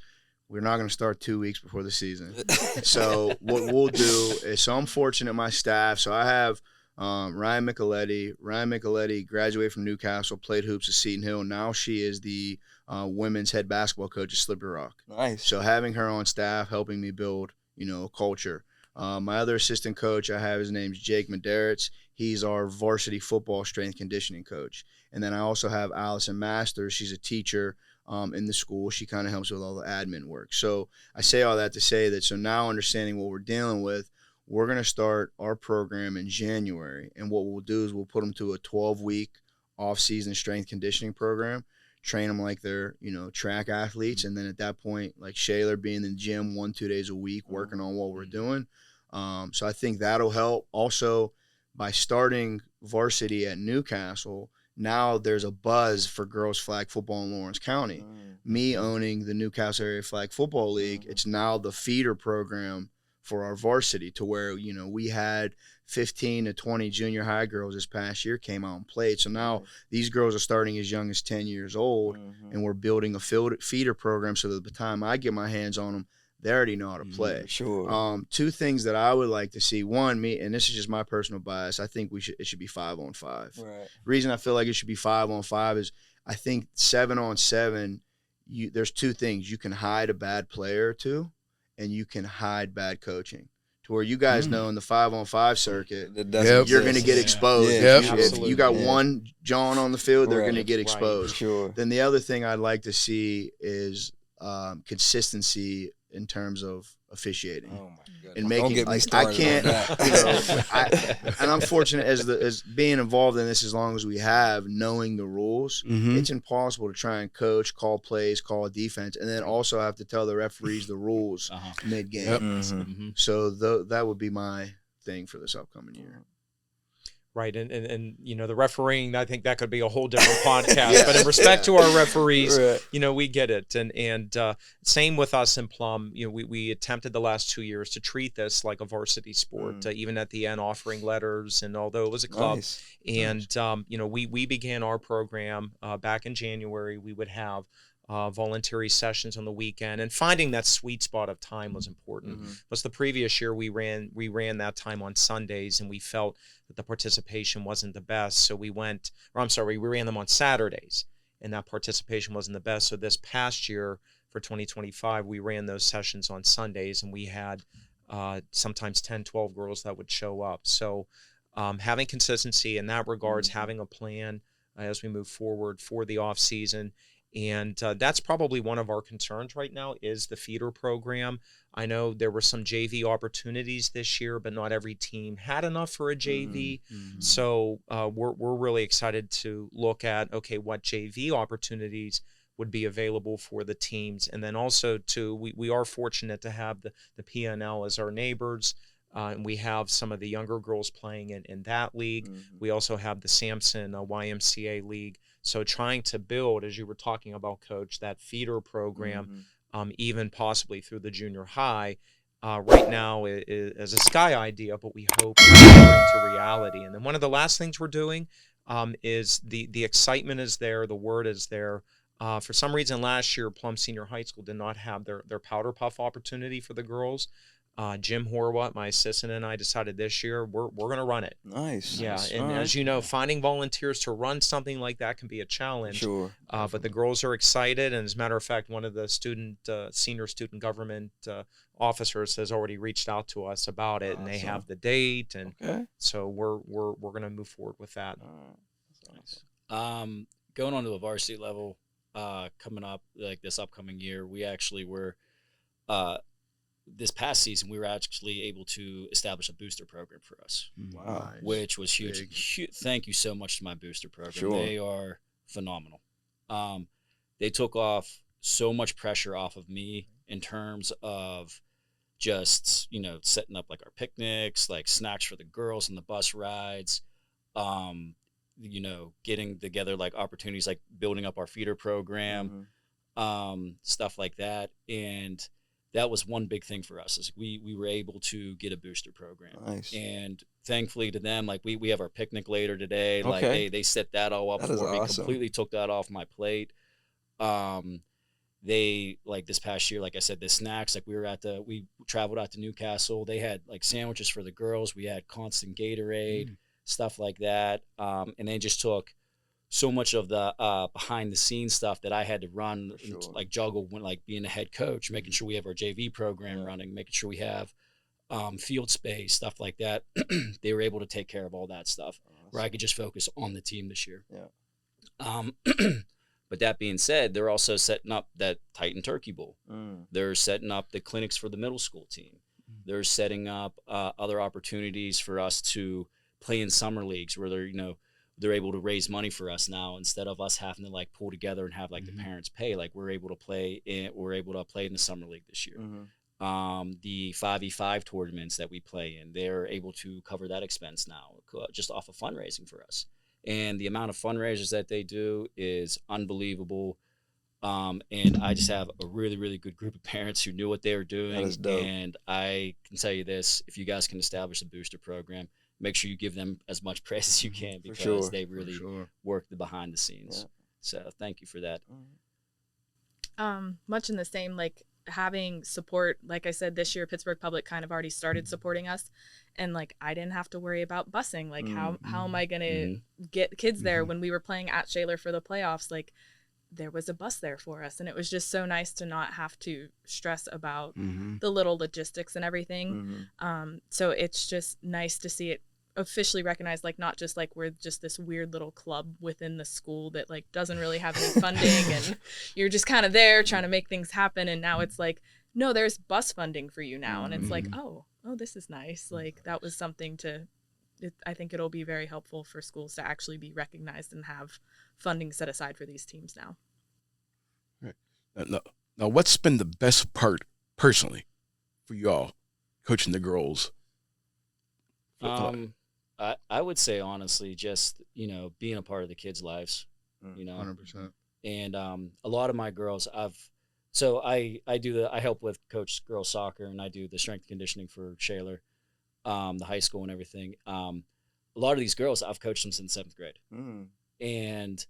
we're not going to start 2 weeks before the season. So what we'll do is, so I'm fortunate my staff. So I have Ryan Micheletti. Ryan Micheletti graduated from Newcastle, played hoops at Seton Hill. Now she is the women's head basketball coach at Slippery Rock.
Nice.
So having her on staff, helping me build, a culture. My other assistant coach I have, his name's Jake Madaritz. He's our varsity football strength conditioning coach. And then I also have Allison Masters. She's a teacher in the school. She kind of helps with all the admin work. So I say all that to say that, so now understanding what we're dealing with, we're going to start our program in January. And what we'll do is we'll put them to a 12-week off-season strength conditioning program, train them like they're, track athletes. And then at that point, like Shayler, being in the gym 1-2 days a week, working on what we're doing. So I think that'll help. Also, by starting varsity at Newcastle, now there's a buzz for girls flag football in Lawrence County. Me owning the Newcastle Area Flag Football League, it's now the feeder program for our varsity, to where, we had 15 to 20 junior high girls this past year came out and played. So now these girls are starting as young as 10 years old, and we're building a feeder program so that by the time I get my hands on them, they already know how to play.
Sure.
Two things that I would like to see. One, and this is just my personal bias, I think it should be 5-on-5.
Right.
Reason I feel like it should be 5-on-5 is I think 7-on-7, there's two things. You can hide a bad player or two, and you can hide bad coaching. To where you guys know in the 5-on-5 circuit, you're going to get exposed. If you got one John on the field, they're going to get exposed.
Sure.
Then the other thing I'd like to see is consistency in terms of officiating.
Oh my goodness.
And making,
Don't get me
I
started
can't,
on that.
and I'm fortunate as being involved in this as long as we have, knowing the rules. It's impossible to try and coach, call plays, call a defense, and then also have to tell the referees the rules mid-game. So that would be my thing for this upcoming year.
Right, and the refereeing, I think that could be a whole different podcast. But in respect to our referees, we get it, and same with us in Plum. We attempted the last 2 years to treat this like a varsity sport, even at the end offering letters, and although it was a club, and we began our program back in January. We would have voluntary sessions on the weekend, and finding that sweet spot of time was important. Plus, the previous year we ran that time on Sundays, and we felt that the participation wasn't the best. So we ran them on Saturdays, and that participation wasn't the best. So this past year for 2025, we ran those sessions on Sundays, and we had sometimes 10, 12 girls that would show up. So having consistency in that regards, having a plan as we move forward for the off season. And that's probably one of our concerns right now is the feeder program. I know there were some JV opportunities this year, but not every team had enough for a JV. So we're really excited to look at, what JV opportunities would be available for the teams. And then also, we are fortunate to have the PNL as our neighbors. And we have some of the younger girls playing in that league. We also have the Sampson YMCA league. So trying to build, as you were talking about, Coach, that feeder program, even possibly through the junior high, right now is a sky idea, but we hope to bring to reality. And then one of the last things we're doing is the excitement is there, the word is there. For some reason, last year, Plum Senior High School did not have their powder puff opportunity for the girls. Jim Horwath, my assistant, and I decided this year we're going to run it.
Nice.
Yeah, and as you know, finding volunteers to run something like that can be a challenge.
Sure.
But the girls are excited, and as a matter of fact, one of the senior student government officers has already reached out to us about it, and they have the date, and so we're going to move forward with that.
Going on to a varsity level, coming up like this upcoming year, we actually were. This past season, we were actually able to establish a booster program for us.
Wow.
Which was huge. Thank you so much to my booster program.
Sure.
They are phenomenal. They took off so much pressure off of me in terms of just, setting up like our picnics, like snacks for the girls and the bus rides, getting together like opportunities like building up our feeder program, stuff like that. And that was one big thing for us is we were able to get a booster program.
Nice.
And thankfully to them, like we have our picnic later today. Like
Okay.
they set that all up
That
for
is
me,
awesome.
completely took that off my plate. They like this past year, like I said, the snacks, like we traveled out to Newcastle. They had like sandwiches for the girls. We had constant Gatorade, stuff like that. And they just took so much of the behind the scenes stuff that I had to run,
For sure.
like juggle when like being a head coach, making sure we have our JV program
Yeah.
running, making sure we have field space, stuff like that. They were able to take care of all that stuff where I could just focus on the team this year.
Yeah.
But that being said, they're also setting up that Titan Turkey Bowl.
Mm.
They're setting up the clinics for the middle school team. They're setting up other opportunities for us to play in summer leagues where they're able to raise money for us now instead of us having to like pull together and have like the parents pay. Like we're able to play in the summer league this year.
Mm-hmm.
The 5v5 tournaments that we play in, they're able to cover that expense now just off of fundraising for us. And the amount of fundraisers that they do is unbelievable. And I just have a really, really good group of parents who knew what they were doing.
That is dope.
And I can tell you this, if you guys can establish a booster program, make sure you give them as much praise as you can because
sure.
they really work the behind the scenes.
Yeah.
So thank you for that.
Much in the same, like having support. Like I said, this year Pittsburgh Public kind of already started supporting us, and like I didn't have to worry about busing. Like how am I gonna get kids there when we were playing at Shaler for the playoffs? Like there was a bus there for us, and it was just so nice to not have to stress about the little logistics and everything. So it's just nice to see it officially recognized, like not just like we're just this weird little club within the school that like doesn't really have any funding and you're just kind of there trying to make things happen, and now it's like, no, there's bus funding for you now. And it's like, oh, this is nice. Like that was something I think it'll be very helpful for schools to actually be recognized and have funding set aside for these teams now.
Right. Now, what's been the best part personally for y'all coaching the girls?
I would say honestly, just being a part of the kids' lives,
100%.
and a lot of my girls, I help with coach girls soccer, and I do the strength and conditioning for Shaler, the high school and everything. A lot of these girls, I've coached them since 7th grade, and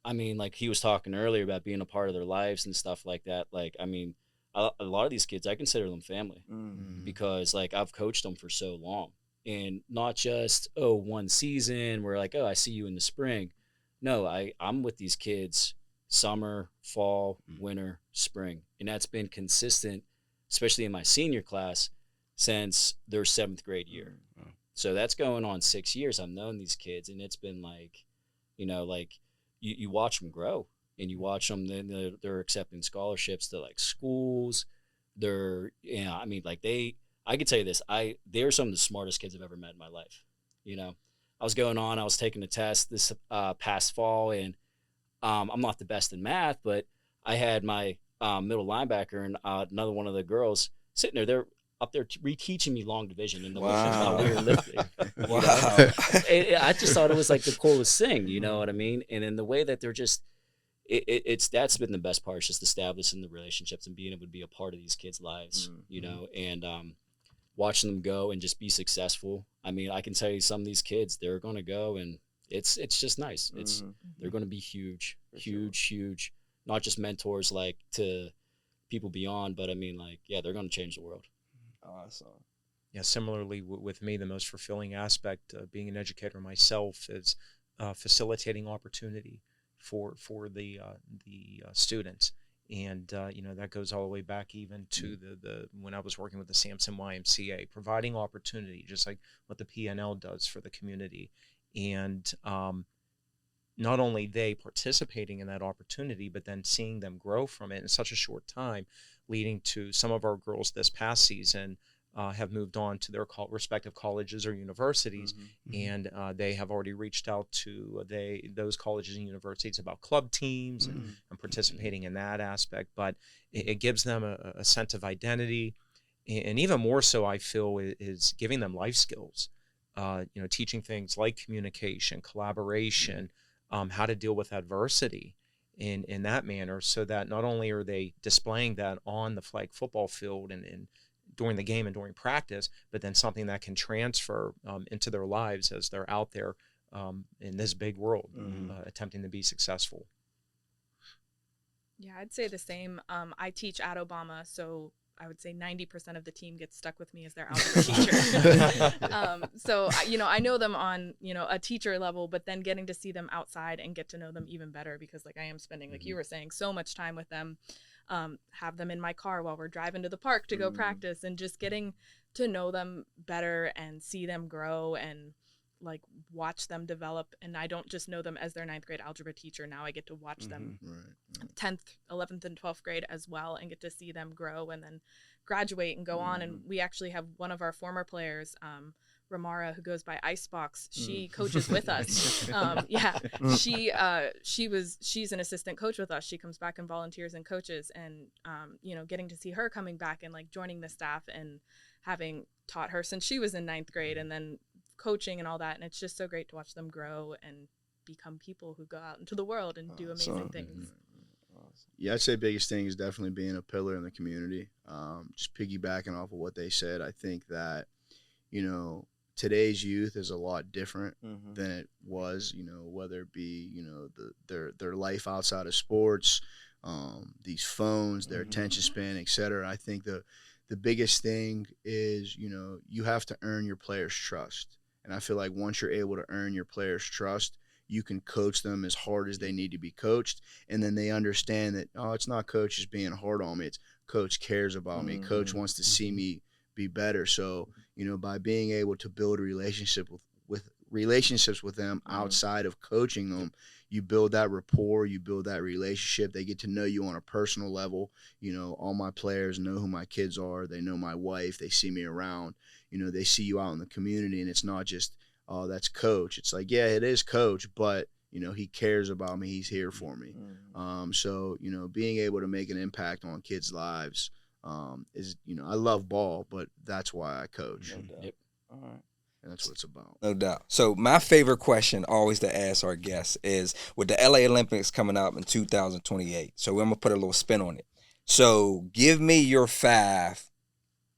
I mean, like he was talking earlier about being a part of their lives and stuff like that. Like, I mean, a lot of these kids, I consider them family because like I've coached them for so long. And not just, one season where like, I see you in the spring. No, I'm with these kids summer, fall, winter, spring. And that's been consistent, especially in my senior class, since their 7th grade year. So that's going on 6 years. I've known these kids, and it's been like, like you watch them grow, and you watch them, then they're accepting scholarships to like schools. I can tell you this, they're some of the smartest kids I've ever met in my life. I was taking a test this past fall, and I'm not the best in math, but I had my middle linebacker and another one of the girls sitting there. They're up there reteaching me long division and the how we were lifting. I just thought it was like the coolest thing, you know what I mean? And in the way that they're just, that's been the best part, just establishing the relationships and being able to be a part of these kids' lives, and watching them go and just be successful. I mean, I can tell you some of these kids, they're going to go, and it's just nice. They're going to be huge, huge, not just mentors like to people beyond, but I mean, like, yeah, they're going to change the world.
Awesome.
Yeah, similarly with me, the most fulfilling aspect of being an educator myself is facilitating opportunity for the students. And, that goes all the way back even to the when I was working with the Sampson YMCA, providing opportunity, just like what the PNL does for the community. And not only they participating in that opportunity, but then seeing them grow from it in such a short time, leading to some of our girls this past season have moved on to their respective colleges or universities, and they have already reached out to those colleges and universities about club teams and participating in that aspect. But it gives them a sense of identity, and even more so, I feel, is giving them life skills. Teaching things like communication, collaboration, how to deal with adversity. in that manner, so that not only are they displaying that on the flag football field and during the game and during practice, but then something that can transfer into their lives as they're out there in this big world, attempting to be successful.
Yeah, I'd say the same. I teach at Obama, so I would say 90% of the team gets stuck with me as their algebra teacher. So, I know them on, a teacher level, but then getting to see them outside and get to know them even better, because like I am spending, like you were saying, so much time with them, have them in my car while we're driving to the park to go practice, and just getting to know them better and see them grow and like watch them develop. And I don't just know them as their 9th grade algebra teacher. Now I get to watch them 10th, 11th, and 12th grade as well, and get to see them grow and then graduate and go on. And we actually have one of our former players, Ramara, who goes by Icebox. She coaches with us. She's an assistant coach with us. She comes back and volunteers and coaches, and getting to see her coming back and like joining the staff and having taught her since she was in 9th grade, and then coaching and all that. And it's just so great to watch them grow and become people who go out into the world and do amazing things.
Yeah, I'd say biggest thing is definitely being a pillar in the community. Just piggybacking off of what they said, I think that, today's youth is a lot different than it was, whether it be, their life outside of sports, these phones, their attention span, et cetera. I think the biggest thing is, you have to earn your players' trust. And I feel like once you're able to earn your players' trust, you can coach them as hard as they need to be coached. And then they understand that, it's not coach just being hard on me. It's coach cares about me. Coach wants to see me be better. So, by being able to build a relationship with relationships with them outside of coaching them, you build that rapport, you build that relationship. They get to know you on a personal level. All my players know who my kids are. They know my wife. They see me around. They see you out in the community, and it's not just, oh, that's coach. It's like, yeah, it is coach, but, he cares about me. He's here for me. So, being able to make an impact on kids' lives is, I love ball, but that's why I coach.
Yep. All right.
And that's what it's about.
No doubt. So my favorite question always to ask our guests is, with the LA Olympics coming up in 2028, so I'm going to put a little spin on it. So give me your 5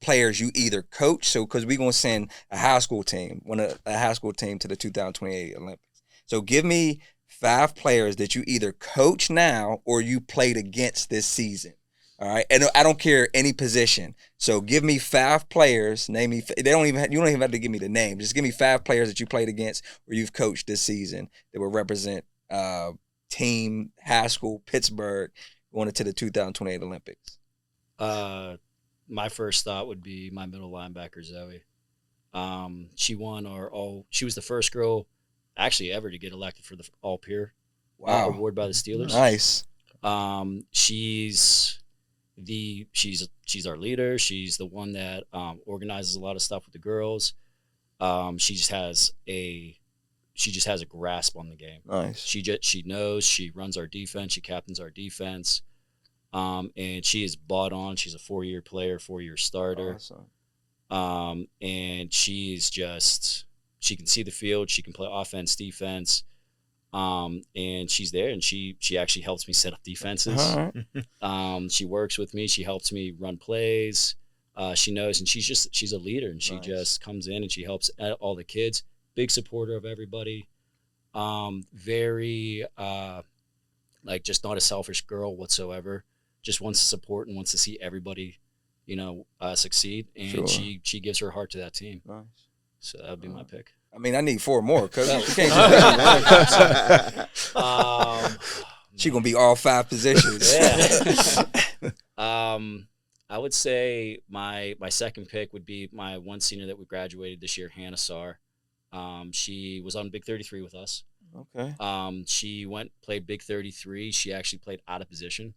players you either coach, so because we're going to send a high school team to the 2028 Olympics. So give me 5 players that you either coach now or you played against this season. All right, and I don't care any position. So give me 5 players. Name me. You don't even have to give me the name. Just give me 5 players that you played against or you've coached this season that will represent team high school Pittsburgh going into the 2028 Olympics.
My first thought would be my middle linebacker Zoe. She won she was the first girl actually ever to get elected for the All Peer award by the Steelers.
Nice.
She's our leader. She's the one that organizes a lot of stuff with the girls. She just has a grasp on the game.
Nice.
She knows. She runs our defense. She captains our defense. And she is bought on. She's a 4-year player, 4-year starter.
Awesome.
And she can see the field. She can play offense, defense. And she's there, and she actually helps me set up defenses. She works with me. She helps me run plays. She knows, and she's a leader, and she just comes in and she helps all the kids. Big supporter of everybody. Very just not a selfish girl whatsoever. Just wants to support and wants to see everybody, succeed. And she gives her heart to that team.
Nice.
So that would be my pick.
I mean, I need 4 more because she gonna be all 5 positions.
I would say my second pick would be my one senior that we graduated this year, Hannah Sarr. She was on Big 33 with us.
Okay.
She played Big 33. She actually played out of position.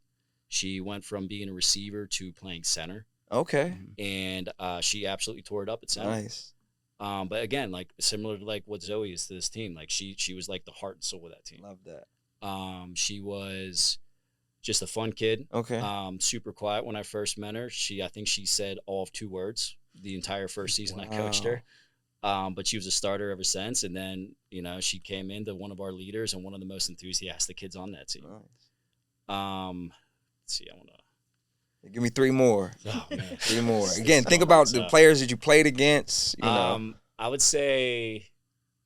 She went from being a receiver to playing center.
Okay.
And she absolutely tore it up at center.
Nice.
But again, similar to what Zoe is to this team, she was like the heart and soul of that team.
Love that.
She was just a fun kid.
Okay.
Super quiet when I first met her. I think she said all of 2 words the entire first season I coached her. But she was a starter ever since. And then, she came into one of our leaders and one of the most enthusiastic kids on that team. Let's see. I want to.
Give me 3 more.
Oh man,
3 more. Again, think about the players that you played against. You know.
I would say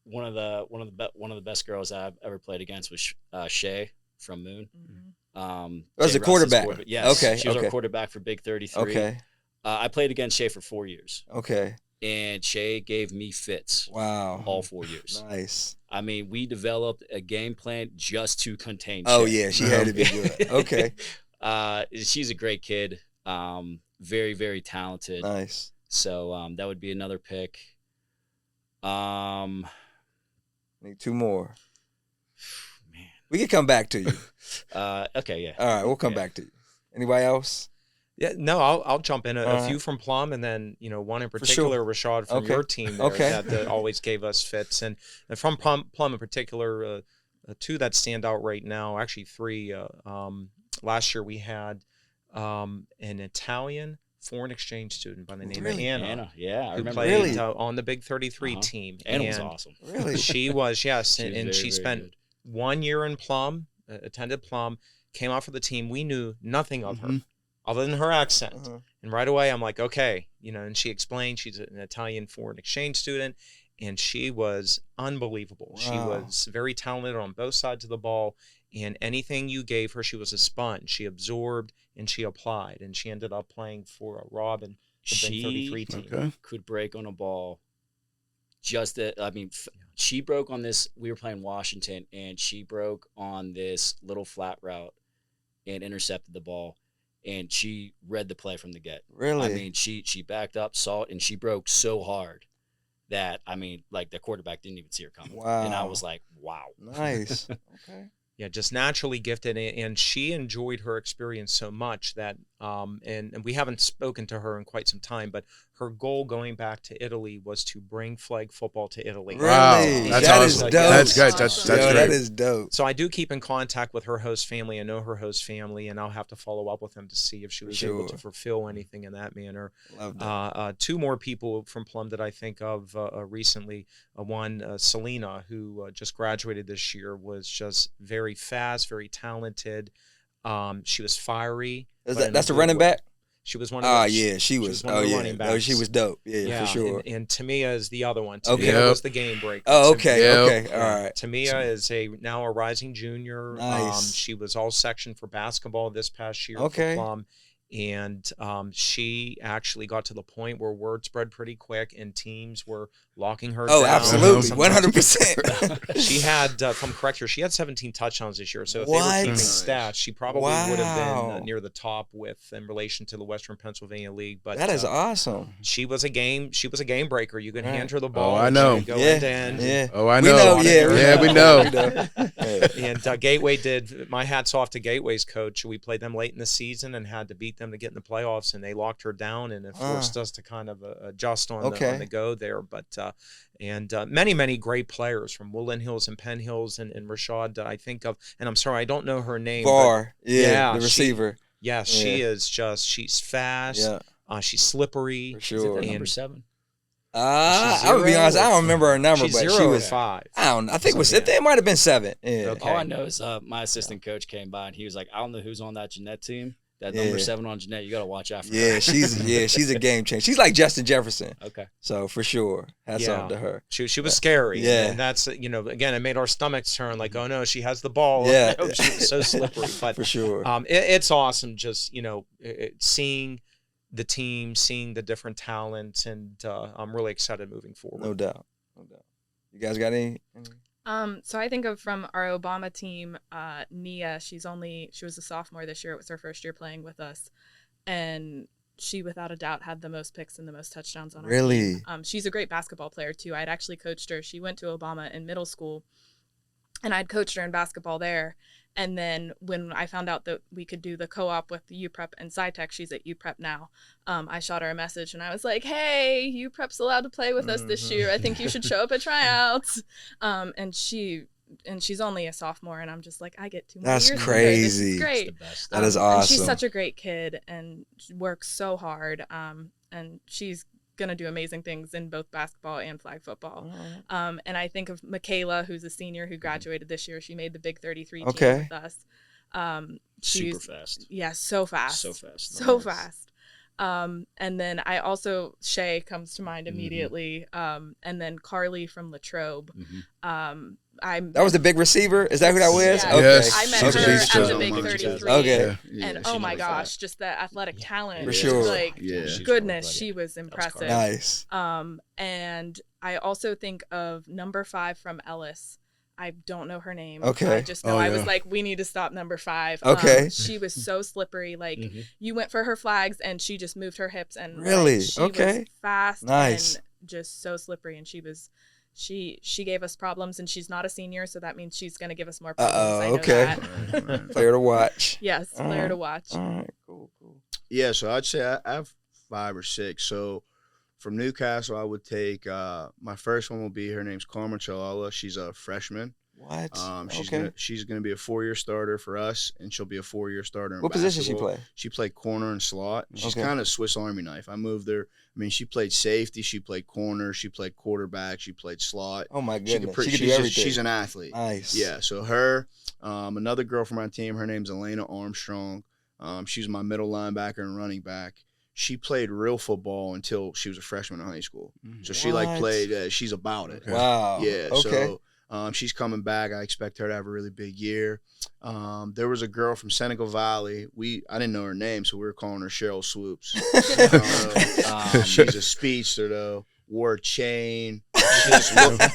one of the best girls I've ever played against was Shay from Moon.
Was the quarterback?
Yes.
Okay.
She was our quarterback for Big 33.
Okay.
I played against Shay for 4 years.
Okay.
And Shay gave me fits.
Wow.
All 4 years.
Nice.
I mean, we developed a game plan just to contain
Oh,
Shay.
yeah. She had to be good. Okay.
She's a great kid. Very, very talented.
Nice.
So that would be another pick.
Need 2 more.
Man.
We can come back to you.
Okay, yeah.
All right, we'll come back to you. Anybody else?
Yeah, no, I'll jump in. A few from Plum, and then one in particular, Rashad, from your team there, that always gave us fits. And from Plum in particular, 2 that stand out right now, actually 3. Last year we had an Italian foreign exchange student by the name of Anna.
Yeah, I remember.
Played on the Big 33 team.
Anna was awesome.
Really?
She was, yes.
She was
and
very,
she
very
spent
good.
1 year in Plum, attended Plum, came out for the team. We knew nothing of her other than her accent. And right away, I'm like, okay. And she explained she's an Italian foreign exchange student, and she was unbelievable. Wow. She was very talented on both sides of the ball, and anything you gave her, she was a sponge. She absorbed and she applied, and she ended up playing for Rob and the Big 33 team.
Could break on a ball. She broke on this. We were playing Washington, and she broke on this little flat route and intercepted the ball, and she read the play from the get.
Really?
I mean, she backed up, saw it, and she broke so hard that, the quarterback didn't even see her coming.
Wow.
And I was like, wow.
Nice. Okay.
Yeah, just naturally gifted, and she enjoyed her experience so much that, and we haven't spoken to her in quite some time, but her goal going back to Italy was to bring flag football to Italy.
Really?
Wow, that's
That
awesome.
is dope.
That's good. That's
Yo,
great.
that is dope.
So I do keep in contact with her host family. I know her host family, and I'll have to follow up with them to see if she was able to fulfill anything in that manner.
Love that.
2 more people from Plum that I think of recently. One, Selena, who just graduated this year, was just very fast, very talented. She was fiery.
That's a running back?
She was one of
yeah, she was.
one of the running backs.
Oh, she was dope. Yeah, for sure.
And Tamia is the other one.
Okay.
Tamia was the game breaker.
Oh, okay.
Yep.
Okay. All right.
Tamia is now a rising junior.
Nice.
She was all section for basketball this past year
Okay.
for Plum. And she actually got to the point where word spread pretty quick, and teams were locking her down.
Oh, absolutely.
Sometimes-
100%.
She had, if I'm correct here, she had 17 touchdowns this year. So if they
What?
were keeping stats, she probably would have
Wow.
been near the top in relation to the Western Pennsylvania League. But
That is awesome.
she was a game breaker. You could hand her the ball.
Oh, I
and
know.
she would go
Yeah.
end to end.
Yeah.
Oh, I
We
know.
know.
Yeah, we know.
And Gateway did. My hat's off to Gateway's coach. We played them late in the season and had to beat them to get in the playoffs, and they locked her down, and it forced us to kind of adjust on the go there. But many great players from Woodland Hills and Penn Hills and Rashad that I think of, and I'm sorry I don't know her name.
Bar.
But
Yeah, the receiver.
She is she's fast.
Yeah.
She's slippery.
For sure.
Number
And
7.
I would be honest. I don't remember her number,
she's
but
0
she
or
was.
5.
I don't. I think it might have been 7. Yeah.
Okay.
All I know is my assistant coach came by, and he was like, I don't know who's on that Jeanette team. That number 7 on Jeanette, you got to watch out for
Yeah,
her.
she's a game changer. She's like Justin Jefferson.
Okay.
So for sure, hats off to her.
She was scary.
Yeah.
And that's, again, it made our stomachs turn like, oh no, she has the ball.
Yeah.
She's so slippery. But
For sure.
it's awesome just, seeing the team, seeing the different talents, and I'm really excited moving forward.
No doubt. You guys got any?
So I think of from our Obama team, Nia. She was a sophomore this year. It was her first year playing with us, and she without a doubt had the most picks and the most touchdowns on our team. She's a great basketball player too. I'd actually coached her. She went to Obama in middle school, and I'd coached her in basketball there. And then when I found out that we could do the co-op with the UPrep and SciTech, she's at UPrep now, I shot her a message and I was like, hey, UPrep's allowed to play with us this year. I think you should show up at tryouts. And she's only a sophomore, and I'm just like, I get 2 more years.
That's
with her. This
crazy.
is great.
It's the best.
That is
And
awesome.
she's such a great kid and works so hard. And she's gonna do amazing things in both basketball and flag football. And I think of Michaela, who's a senior who graduated this year. She made the Big 33 team with us.
Super fast.
Yeah, so fast.
So fast.
So
Nice.
fast. And then I also, Shay comes to mind
Mm-hmm.
immediately. And then Carly from Latrobe.
Mm-hmm.
That was the big receiver. Is that who that was?
Yeah,
Okay.
Yes.
I met
She's
her
she's
at the
so
Big
much.
33.
Okay.
And
she's
oh my
really
gosh,
fast.
just the athletic talent.
For
just
sure.
Like,
Yeah.
She's
goodness,
really
she was
Carly.
impressive.
Nice.
And I also think of number 5 from Ellis. I don't know her name.
Okay.
I just know
Oh,
I was
yeah.
like, we need to stop number 5.
Okay.
She was so slippery. Like
Mm-hmm.
you went for her flags and she just moved her hips and like,
Really?
she
Okay.
was fast
Nice.
and just so slippery. And she gave us problems, and she's not a senior, so that means she's gonna give us more problems. I know
okay.
that.
Player to watch.
Yes, player to watch.
All right. Cool.
Yeah, so I'd say I have 5 or 6. So from Newcastle, I would take my first one will be, her name's Karma Chalala. She's a freshman.
What?
She's gonna be a 4-year starter for us, and she'll be a 4-year starter. In
What position she
basketball.
play?
She played corner and slot. She's
Okay.
kind of Swiss Army knife. I moved her. I mean, she played safety. She played corner. She played quarterback. She played slot.
Oh my
She
goodness.
could
She could do
she's,
everything.
she's an athlete.
Nice.
Yeah. So her, another girl from my team. Her name's Elena Armstrong. She's my middle linebacker and running back. She played real football until she was a freshman in high school. So she like
What?
played. She's about it.
Wow.
Yeah.
Okay.
So she's coming back. I expect her to have a really big year. There was a girl from Senegal Valley. I didn't know her name, so we were calling her Cheryl Swoops. She's a speedster though. Wore a chain.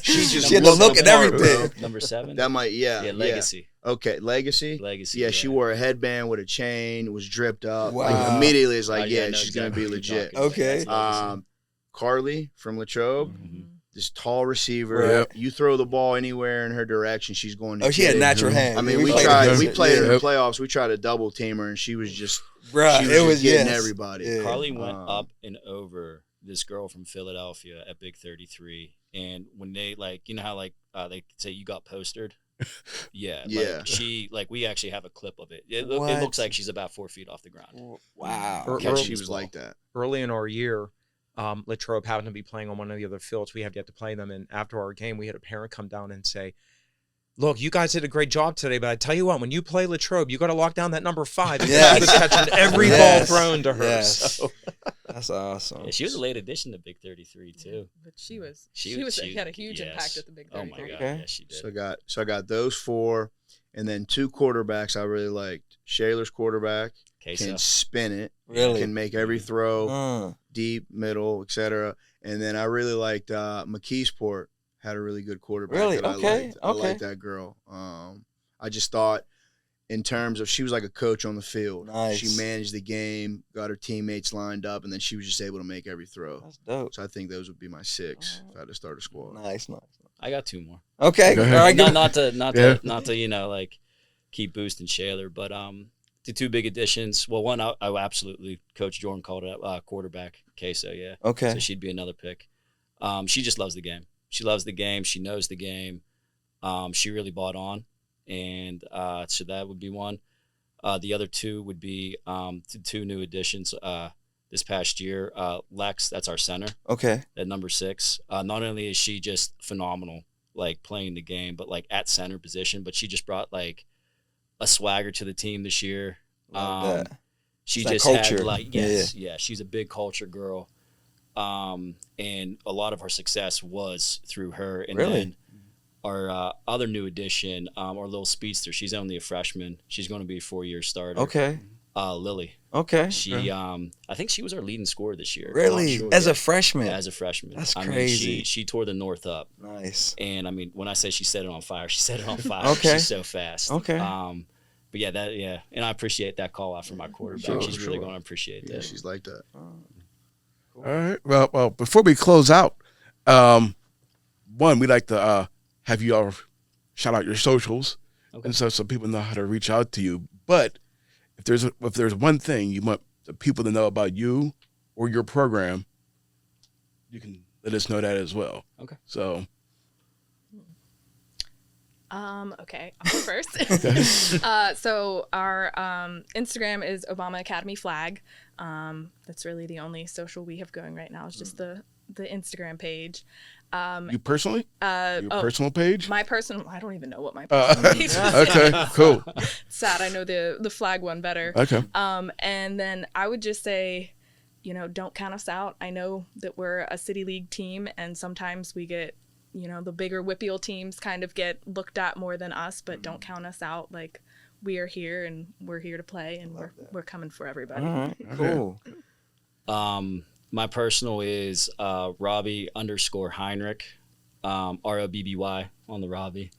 She
had the look and everything.
Bro.
Number 7.
That might
yeah, Legacy.
Okay, Legacy.
Legacy.
Yeah, she wore a headband with a chain. Was dripped up.
Wow.
Like, immediately, it's like,
Oh, yeah, I
yeah,
know
she's
exactly
gonna be
what you're
legit.
talking about.
Okay.
That's Legacy.
Carly from Latrobe.
Mhm.
This tall receiver.
Yep.
You throw the ball anywhere in her direction, she's going to
Oh, she had
get it.
natural hands.
I mean,
Yeah,
we
played
tried. We
against
played
her.
her in
Yep.
the playoffs. We tried to double team her, and she was just,
Bruh,
she was
it
just
was
getting
yes.
everybody.
Yeah.
Carly went
Um,
up and over this girl from Philadelphia at Big 33, and when they you know how they say you got postered. Yeah.
Yeah.
We actually have a clip of it. It
What?
looks like she's about 4 feet off the ground.
Wow.
Or-
Yeah,
or-
she was like that.
Early in our year, Latrobe happened to be playing on one of the other fields. We had yet to play them, and after our game, we had a parent come down and say, "Look, you guys did a great job today, but I tell you what, when you play Latrobe, you got to lock down that number 5. Because
Yes.
she was catching every
Yes.
ball thrown to her."
Yes.
So,
That's awesome.
Yeah, she was a late addition to Big 33 too.
But she
She
had a huge
yes.
impact at the Big
Oh
33.
my god,
Okay.
yeah, she did.
So I got those 4, and then 2 quarterbacks I really liked. Shaler's quarterback
Queso.
can spin it,
Really?
can make every throw,
Mm.
deep, middle, etc. And then I really liked McKeesport. Had a really good quarterback.
Really?
that I
Okay,
liked. I
okay.
liked that girl. I just thought, in terms of, she was like a coach on the field.
Nice.
She managed the game, got her teammates lined up, and then she was just able to make every throw.
That's dope.
So I think those would be my 6 if I had to start a squad.
Nice.
I got 2 more.
Okay.
Go
All
ahead.
right.
not,
Good.
not to keep boosting Shaler, but the 2 big additions. Well, one I absolutely, Coach Jordan called it quarterback Queso. Yeah.
Okay.
So she'd be another pick. She just loves the game. She loves the game. She knows the game. She really bought on, and so that would be one. The other 2 would be 2 new additions this past year. Lex, that's our center
Okay.
at number 6. Not only is she just phenomenal, playing the game, but at center position, but she just brought a swagger to the team this year.
Love that.
She
It's that
just
culture.
had yeah, she's a big culture girl. And a lot of her success was through her. And
Really?
then our other new addition, our little speedster, she's only a freshman. She's going to be a 4-year starter.
Okay.
Lily.
Okay.
She, I think she was our leading scorer this year.
Really?
Not sure
As
yet.
a freshman?
As a freshman.
That's
I
crazy.
mean, she tore the North up.
Nice.
And I mean, when I say she set it on fire, she set it on fire.
Okay.
She's so fast.
Okay.
But yeah, and I appreciate that call out from my quarterback.
Sure,
She's really
sure.
going to appreciate
Yeah,
that.
she's like that.
All right. Well, before we close out, one, we'd like to have you all shout out your socials,
Okay.
and so people know how to reach out to you. But if there's one thing you want the people to know about you or your program, you can let us know that as well.
Okay.
So
Okay, I'll go first. So our Instagram is Obama Academy Flag. That's really the only social we have going right now. It's just the Instagram page.
You personally? Your personal page?
My personal, I don't even know what my personal page is.
Okay, cool.
Sad, I know the flag one better.
Okay.
And then I would just say, don't count us out. I know that we're a city league team, and sometimes we get, the bigger WPIAL teams kind of get looked at more than us, but don't count us out. Like, we are here and we're here to play, and we're coming for everybody.
All right, cool.
My personal is Robbie_Heinrich, ROBBY on the Robbie.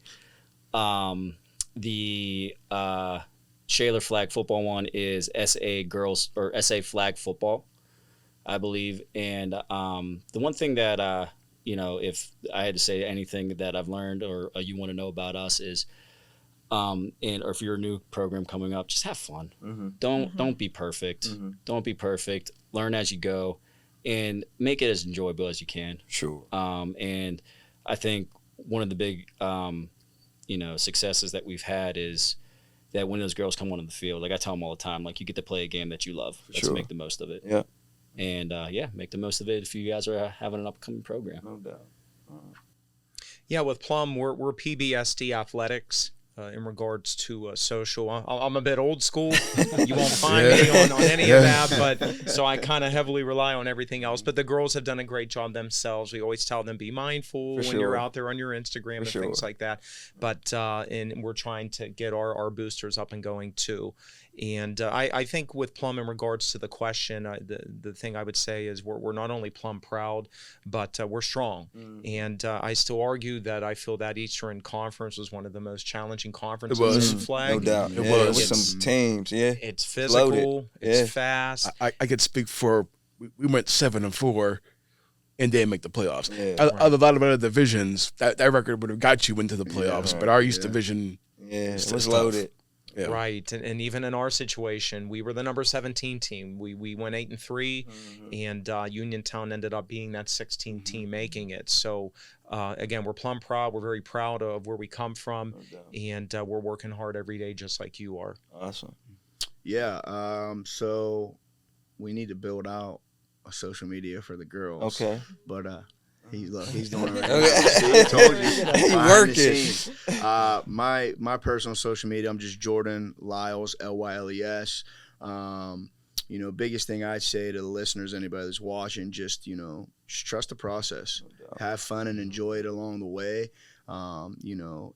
The Shaler Flag Football one is SA Girls or SA Flag Football, I believe. And the one thing that if I had to say anything that I've learned or you want to know about us is, or if you're a new program coming up, just have fun.
Mm-hmm.
Don't be perfect.
Mm-hmm.
Don't be perfect. Learn as you go. And make it as enjoyable as you can.
Sure.
And I think one of the big, successes that we've had is that when those girls come onto the field, like I tell them all the time, like you get to play a game that you love. Let's make the most of it.
Yeah.
And make the most of it if you guys are having an upcoming program.
No doubt.
Yeah, with Plum, we're PBSD athletics. In regards to social, I'm a bit old school. You won't find me on any of that, but so I kind of heavily rely on everything else. But the girls have done a great job themselves. We always tell them be mindful when you're out there on your Instagram and things like that. But and we're trying to get our boosters up and going too. And I think with Plum, in regards to the question, the thing I would say is we're not only Plum proud, but we're strong. And I still argue that I feel that Eastern Conference was one of the most challenging conferences in flag.
No doubt.
It was.
With some teams,
It's physical.
Loaded.
It's fast.
I could speak for, we went 7-4 and didn't make the playoffs.
Yeah,
A lot of other divisions, that record would have got you into the playoffs, but our East Division
it was loaded.
Yeah.
Right, and even in our situation, we were the number 17 team. We went 8-3, and Uniontown ended up being that 16 team making it. So again, we're plumb proud. We're very proud of where we come from, and we're working hard every day, just like you are.
Awesome.
Yeah. So we need to build out a social media for the girls.
Okay.
But he's doing it.
Okay.
Told you.
He
Behind the
working.
scenes. My personal social media, I'm just Jordan Lyles, Lyles. Biggest thing I'd say to the listeners, anybody that's watching, just trust the process. Have fun and enjoy it along the way.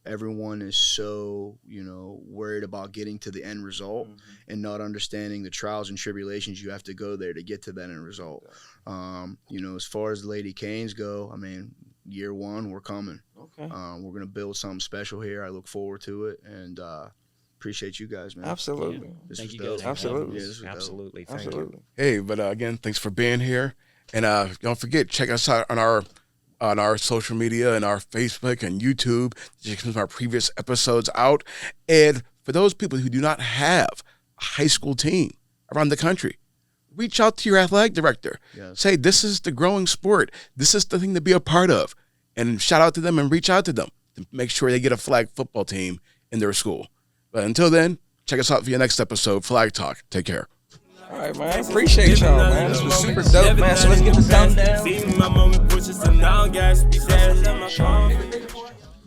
Everyone is so, worried about getting to the end result and not understanding the trials and tribulations you have to go there to get to that end result. As far as the Lady Canes go, I mean, year one, we're coming.
Okay.
We're going to build something special here. I look forward to it, and appreciate you guys, man.
Absolutely.
This
Thank
was
you
dope.
guys.
Absolutely.
Yeah, this was dope.
Absolutely. Thank
Absolutely.
you.
Hey, but again, thanks for being here. And don't forget, check us out on our social media and our Facebook and YouTube. Check some of our previous episodes out. And for those people who do not have a high school team around the country, reach out to your athletic director.
Yes.
Say, this is the growing sport. This is the thing to be a part of. And shout out to them and reach out to them to make sure they get a flag football team in their school. But until then, check us out for your next episode, Flag Talk. Take care.
All right, man. I appreciate y'all, man. This was super dope, man. So let's get this done down.
See my moment pushes and now gas be sad.